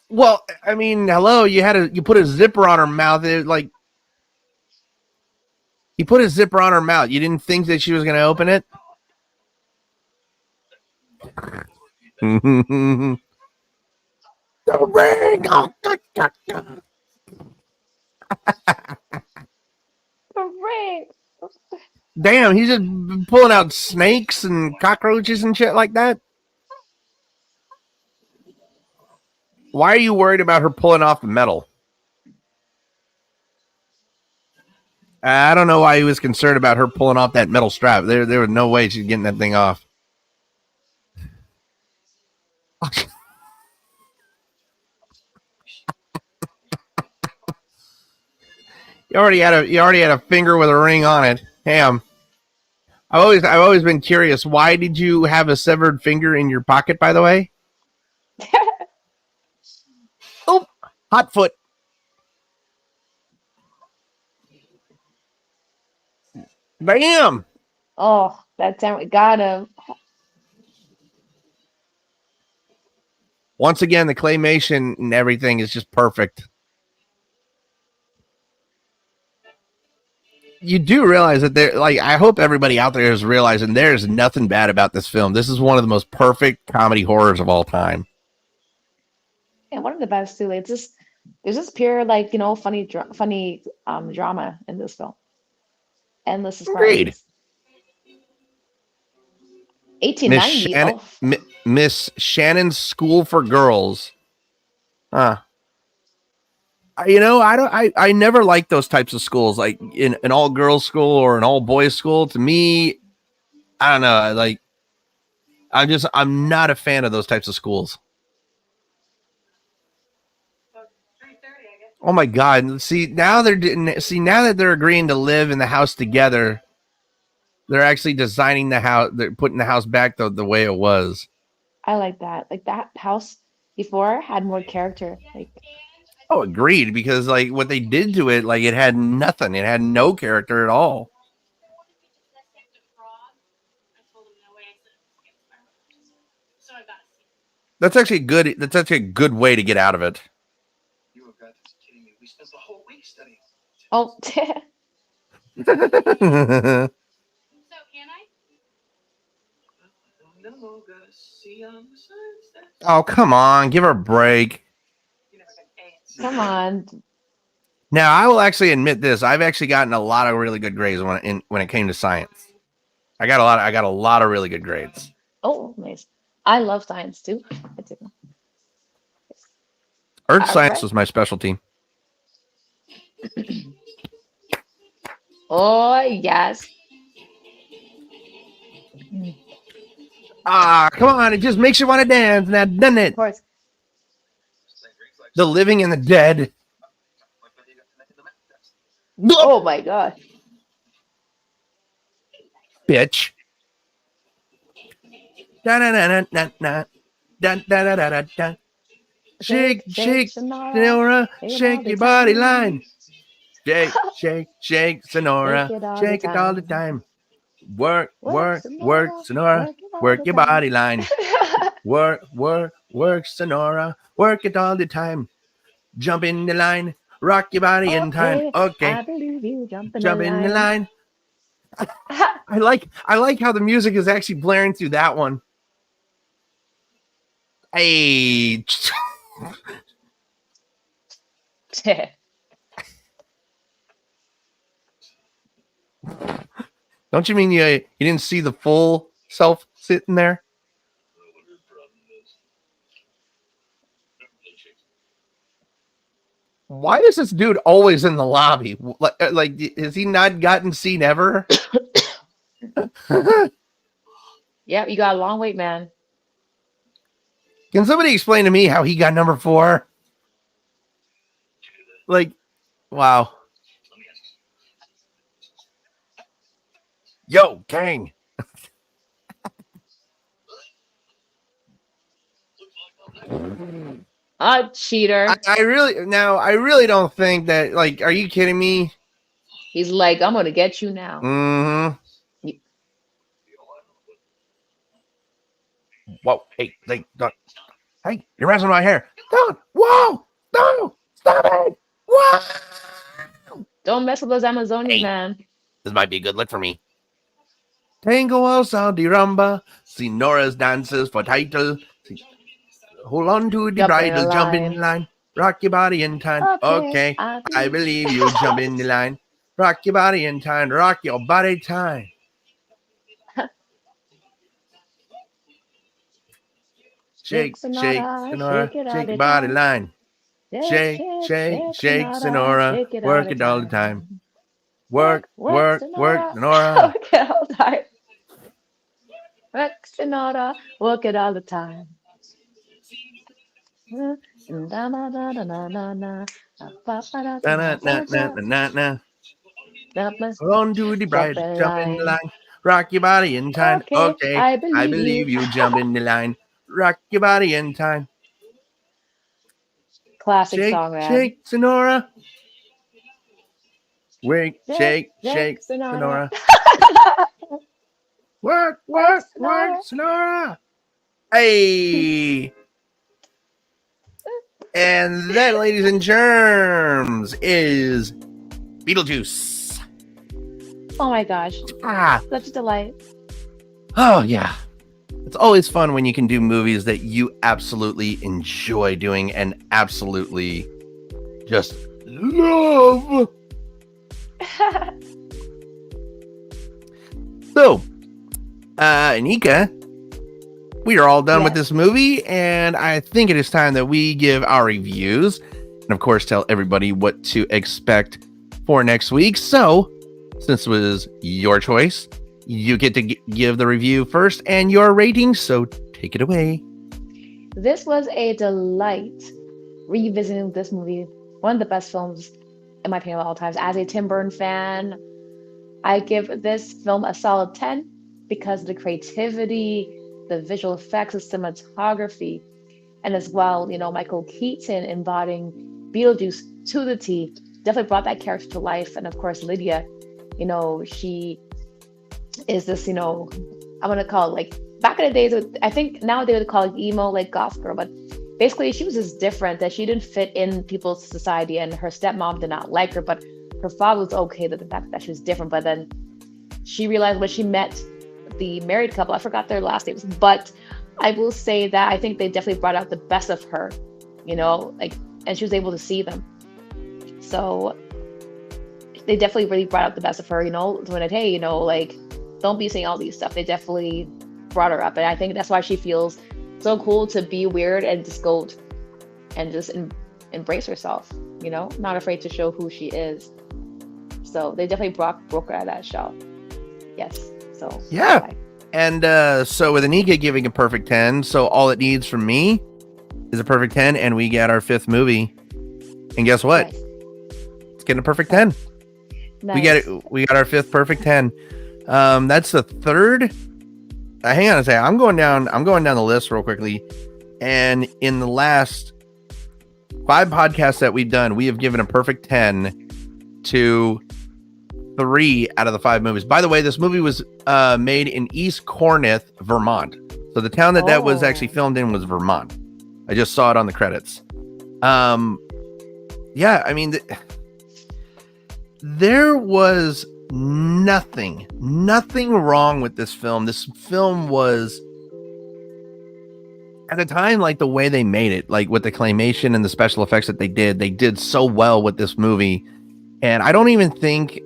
Well, I mean, hello, you put a zipper on her mouth. You put a zipper on her mouth. You didn't think that she was going to open it? The ring. Oh, The ring. damn, he's just pulling out snakes and cockroaches and shit like that. Why are you worried about her pulling off the metal? I don't know why he was concerned about her pulling off that metal strap. There was no way she's getting that thing off. You already had a finger with a ring on it. Damn. I've always been curious. Why did you have a severed finger in your pocket, by the way? Oh, hot foot. Bam. Oh, that time we got him. Once again, the claymation and everything is just perfect. You do realize that I hope everybody out there is realizing there's nothing bad about this film. This is one of the most perfect comedy horrors of all time. And one of the best too. Like there's just pure funny drama in this film. Endless Agreed. surprises. 1890. Miss Shannon's School for Girls. Huh. I never liked those types of schools, like in an all girls school or an all boys school. To me, I don't know. I'm not a fan of those types of schools. Oh my God. See, now that they're agreeing to live in the house together, they're actually designing the house. They're putting the house back the way it was. I like that. Like that house before had more character. Like, oh, agreed. Because what they did to it, it had nothing. It had no character at all. That's actually good. That's actually a good way to get out of it. You have got to be kidding me. We spent the whole week studying. oh, So, can I? No, gotta see on the signs that Oh, come on, give her a break. You never got AIDS. Come on. Now, I will actually admit this. I've actually gotten a lot of really good grades when it came to science. I got a lot of really good grades. Oh, nice. I love science too. It's a- Earth All science right. was my specialty. Oh, yes. Ah, come on, it just makes you want to dance, and I've done Of it. course. The living and the dead. Oh my God. Bitch. Da da da da da da da da da da da. Shake, shake, Sonora, Shake it all shake the your body time. line. Shake, shake, shake, Sonora, Shake it all the shake it all the time. time. Work, Work, work, work, Sonora. Sonora, Work it all work the your time. body line. Work, work, work, Sonora, work it all the time. Jump in the line, rock your body in time. Okay, Okay, I believe you. Jump in the jump in the line. line. I like how the music is actually blaring through that one. Hey, don't you mean you didn't see the full self sitting there? Why is this dude always in the lobby? Like has he not gotten seen ever? Yeah, you got a long wait, man. Can somebody explain to me how he got number 4? Like, wow. Yo, Kang. A cheater. I really don't think that, like, are you kidding me? He's like, I'm gonna get you now. Mm-hmm. You- Whoa, hey, hey, you're messing with my hair. Don't, whoa, no, stop it. Whoa. Don't mess with those Amazonians, Hey. man. This might be a good look for me. Tango al sol de rumba, Senora's dances for title. Hold on to the Jump in the bridle, jump in the line. line, rock your body in time. Okay, Okay, I I believe you. Jump in the line, rock your body in time, rock your body time. Shake, shake, Sonora, shake it all shake your the body time. line. Shake, Shake, shake, shake, shake, shake, Sonora, Sonora, shake it all work the it all the time. time. Work, work, work, Sonora, Sonora. work it all the time. Work, Sonora, work it all the time. Da na na na na na na. Ba ba da Na da na da na da na da. na na na. Jump in Hold on to the jump bridle, in jump in the line. line, rock your body in time. Okay, Okay, I I believe believe you. you. Jump in the line, rock your body in time. Classic Shake, song, man. shake, Sonora. Wake, Shake, shake, shake, shake, Sonora. Sonora. Work, Work, work, work, Sonora. Sonora. Hey. And that, ladies and germs, is Beetlejuice. Oh my gosh, Ah, such a delight. oh yeah. It's always fun when you can do movies that you absolutely enjoy doing and absolutely just love. So, Anika, we are all done with Yes. this movie, and I think it is time that we give our reviews and, of course, tell everybody what to expect for next week. So, since it was your choice, you get to give the review first and your rating. So, take it away. This was a delight revisiting this movie. One of the best films, in my opinion, of all times. As a Tim Burton fan, I give this film a solid 10 because of the creativity, the visual effects, the cinematography, and as well, Michael Keaton embodying Beetlejuice to the T definitely brought that character to life. And of course, Lydia, she is this, I'm gonna call it like back in the days, I think now they would call it emo, like goth girl, but basically she was just different, that she didn't fit in people's society, and her stepmom did not like her, but her father was okay with the fact that she was different. But then she realized when she met the married couple. I forgot their last names, but I will say that I think they definitely brought out the best of her, like, and she was able to see them. So they definitely really brought out the best of her, when hey, like, don't be saying all these stuff. They definitely brought her up. And I think that's why she feels so cool to be weird and just go and just embrace herself, not afraid to show who she is. So they definitely broke her out of that shell. Yes. So yeah. And so with Anika giving a perfect 10, so all it needs from me is a perfect 10, and we get our 5th movie. And guess what? Nice. It's getting a perfect 10. Nice. We got our 5th perfect 10. That's the 3rd. Hang on a second. I'm going down the list real quickly. And in the last 5 podcasts that we've done, we have given a perfect 10 to 3 out of the 5 movies. By the way, this movie was made in East Corneth, Vermont. So the town that was actually filmed in was Vermont. I just saw it on the credits. Yeah, I mean, there was nothing wrong with this film. This film was, at the time, like, the way they made it, like with the claymation and the special effects that they did so well with this movie. And I don't even think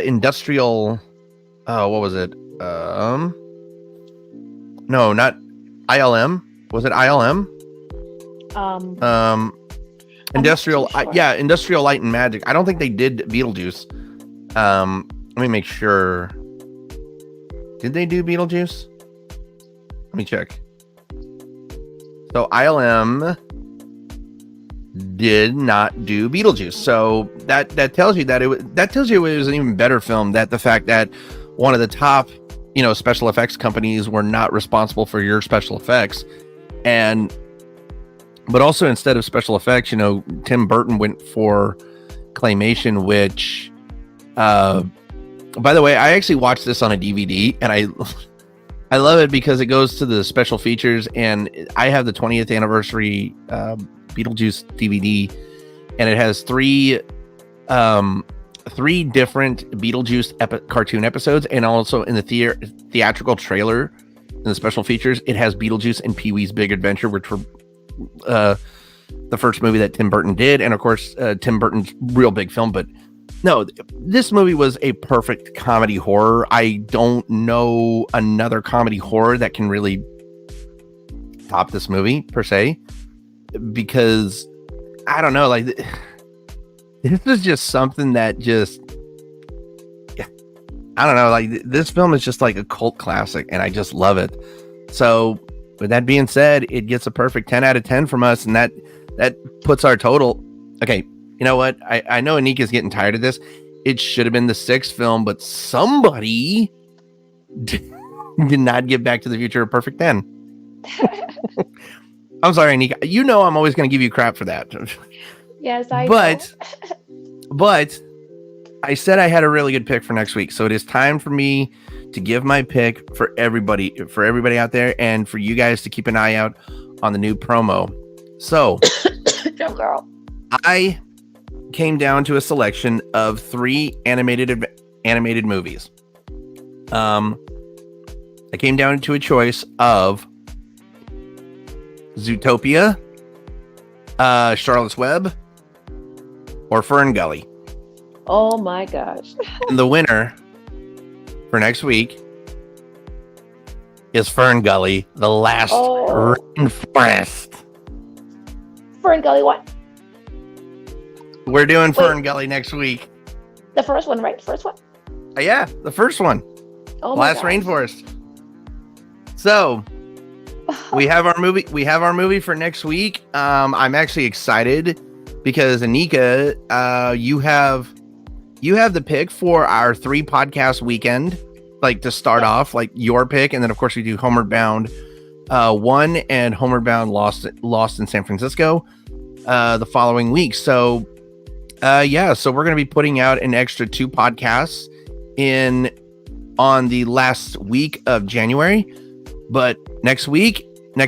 industrial, what was it? No, not ILM. Was it ILM? Industrial, sure. Industrial Light and Magic. I don't think they did Beetlejuice. Let me make sure. Did they do Beetlejuice? Let me check. So ILM did not do Beetlejuice. So that tells you that it was an even better film. That the fact that one of the top, special effects companies were not responsible for your special effects, but also instead of special effects, Tim Burton went for claymation, which, by the way, I actually watched this on a DVD, and I love it because it goes to the special features, and I have the 20th anniversary Beetlejuice DVD, and it has 3 different Beetlejuice cartoon episodes, and also in the theatrical trailer in the special features, it has Beetlejuice and Pee-wee's Big Adventure, which were the first movie that Tim Burton did, and of course Tim Burton's real big film. But no, this movie was a perfect comedy horror. I don't know another comedy horror that can really top this movie per se, because I don't know, like, this is just something that just, I don't know, like, this film is just like a cult classic, and I just love it. So with that being said, it gets a perfect 10 out of 10 from us, and that puts our total. Okay, you know what? I know Anika's getting tired of this. It should have been the 6th film, but somebody did not get Back to the Future a perfect 10. I'm sorry, Anika. I'm always going to give you crap for that. Yes, I know. But I said I had a really good pick for next week, so it is time for me to give my pick for everybody out there, and for you guys to keep an eye out on the new promo. So, Go girl. I came down to a selection of 3 animated movies. I came down to a choice of Zootopia, Charlotte's Web, or Fern Gully. Oh my gosh. And the winner for next week is Fern Gully, the last rainforest. Fern Gully, what? We're doing Fern Gully next week. The first one, right? First one? Yeah, the first one. Oh my Last gosh. Rainforest. So we have our movie for next week. I'm actually excited because Anika, you have the pick for our 3 podcast weekend, like to start off, like your pick, and then of course we do Homeward Bound 1 and Homeward Bound Lost in San Francisco the following week. So so we're going to be putting out an extra 2 podcasts on the last week of January. But next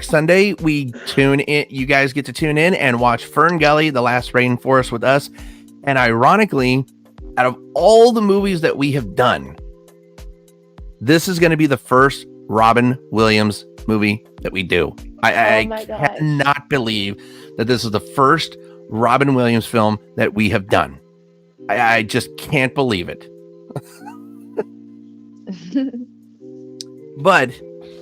Sunday, we tune in. You guys get to tune in and watch Fern Gully, The Last Rainforest with us. And ironically, out of all the movies that we have done, this is going to be the first Robin Williams movie that we do. I my gosh. cannot believe that this is the first Robin Williams film that we have done. I just can't believe it. But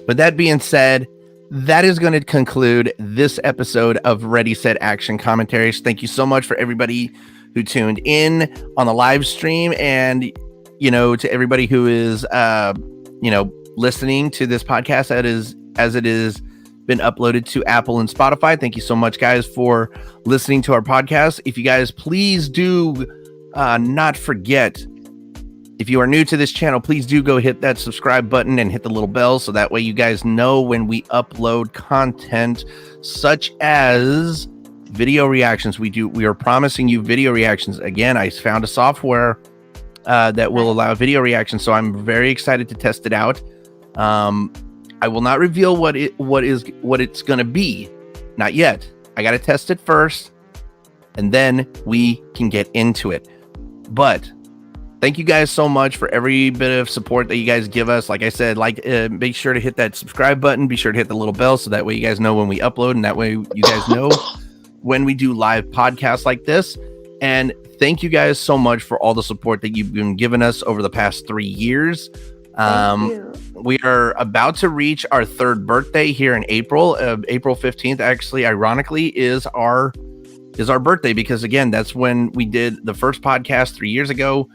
with that being said, that is going to conclude this episode of Ready, Set, Action Commentaries. Thank you so much for everybody who tuned in on the live stream, and to everybody who is listening to this podcast as it is been uploaded to Apple and Spotify. Thank you so much, guys, for listening to our podcast. If you guys please do not forget, if you are new to this channel, please do go hit that subscribe button and hit the little bell so that way you guys know when we upload content such as video reactions. We are promising you video reactions. Again, I found a software that will allow video reactions, so I'm very excited to test it out. I will not reveal what it's going to be. Not yet. I got to test it first, and then we can get into it. But thank you guys so much for every bit of support that you guys give us. Like I said, make sure to hit that subscribe button. Be sure to hit the little bell so that way you guys know when we upload, and that way you guys know when we do live podcasts like this. And thank you guys so much for all the support that you've been giving us over the past 3 years. We are about to reach our 3rd birthday here in April. April 15th, actually, ironically, is our birthday, because again, that's when we did the first podcast 3 years ago,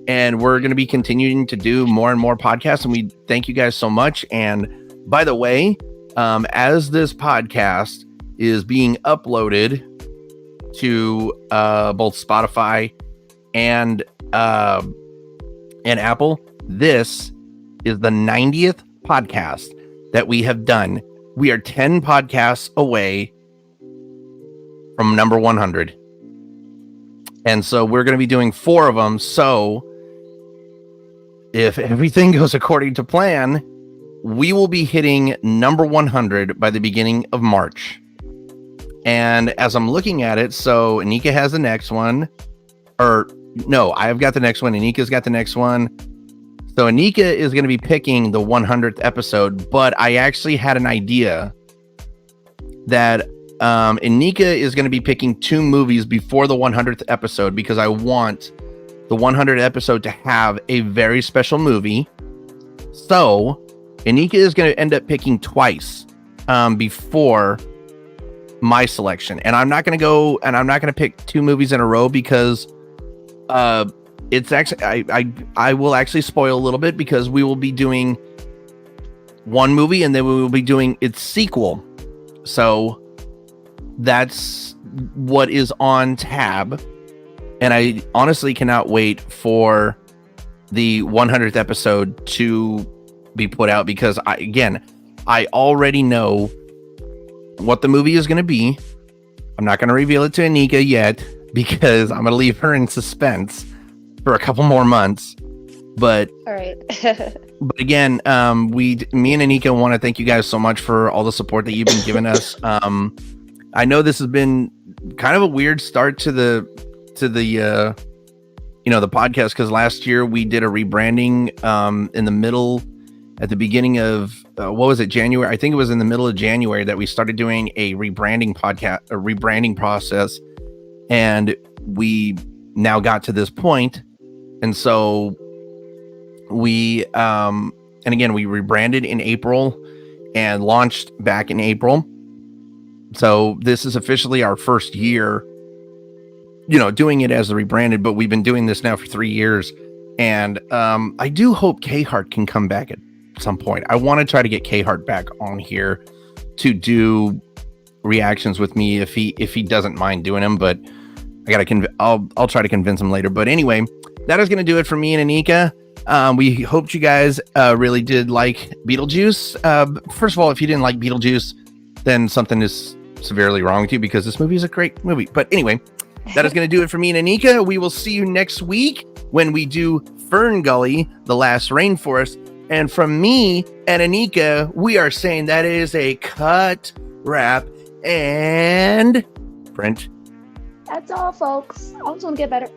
and we're going to be continuing to do more and more podcasts, and we thank you guys so much. And by the way, as this podcast is being uploaded to both Spotify and Apple, this is the 90th podcast that we have done. We are 10 podcasts away from number 100. And so we're going to be doing 4 of them. So if everything goes according to plan, we will be hitting number 100 by the beginning of March. And as I'm looking at it, so Anika has the next one, or no, I've got the next one. Anika's got the next one. So Anika is going to be picking the 100th episode, but I actually had an idea that Anika is going to be picking 2 movies before the 100th episode, because I want the 100th episode to have a very special movie. So Anika is going to end up picking twice before my selection. And I'm not going to pick 2 movies in a row, because it's actually, I will actually spoil a little bit, because we will be doing one movie and then we will be doing its sequel. So that's what is on tab. And I honestly cannot wait for the 100th episode to be put out, because I already know what the movie is going to be. I'm not going to reveal it to Anika yet, because I'm going to leave her in suspense for a couple more months. But All right. but again, me and Anika want to thank you guys so much for all the support that you've been giving us. I know this has been kind of a weird start to the the podcast, because last year we did a rebranding at the beginning of what was it, January? I think it was in the middle of January that we started doing a rebranding process, and we now got to this point. And so we we rebranded in April and launched back in April. So this is officially our first year, doing it as the rebranded, but we've been doing this now for 3 years. And I do hope K-Hart can come back at some point. I want to try to get K-Hart back on here to do reactions with me if he doesn't mind doing them, but I'll try to convince him later. But anyway, that is going to do it for me and Anika. We hoped you guys really did like Beetlejuice. First of all, if you didn't like Beetlejuice, then something is severely wrong with you, because this movie is a great movie. But anyway, that is going to do it for me and Anika. We will see you next week when we do Fern Gully, The Last Rainforest. And from me and Anika, we are saying that is a cut, wrap, and print. That's all, folks. I was going to get better.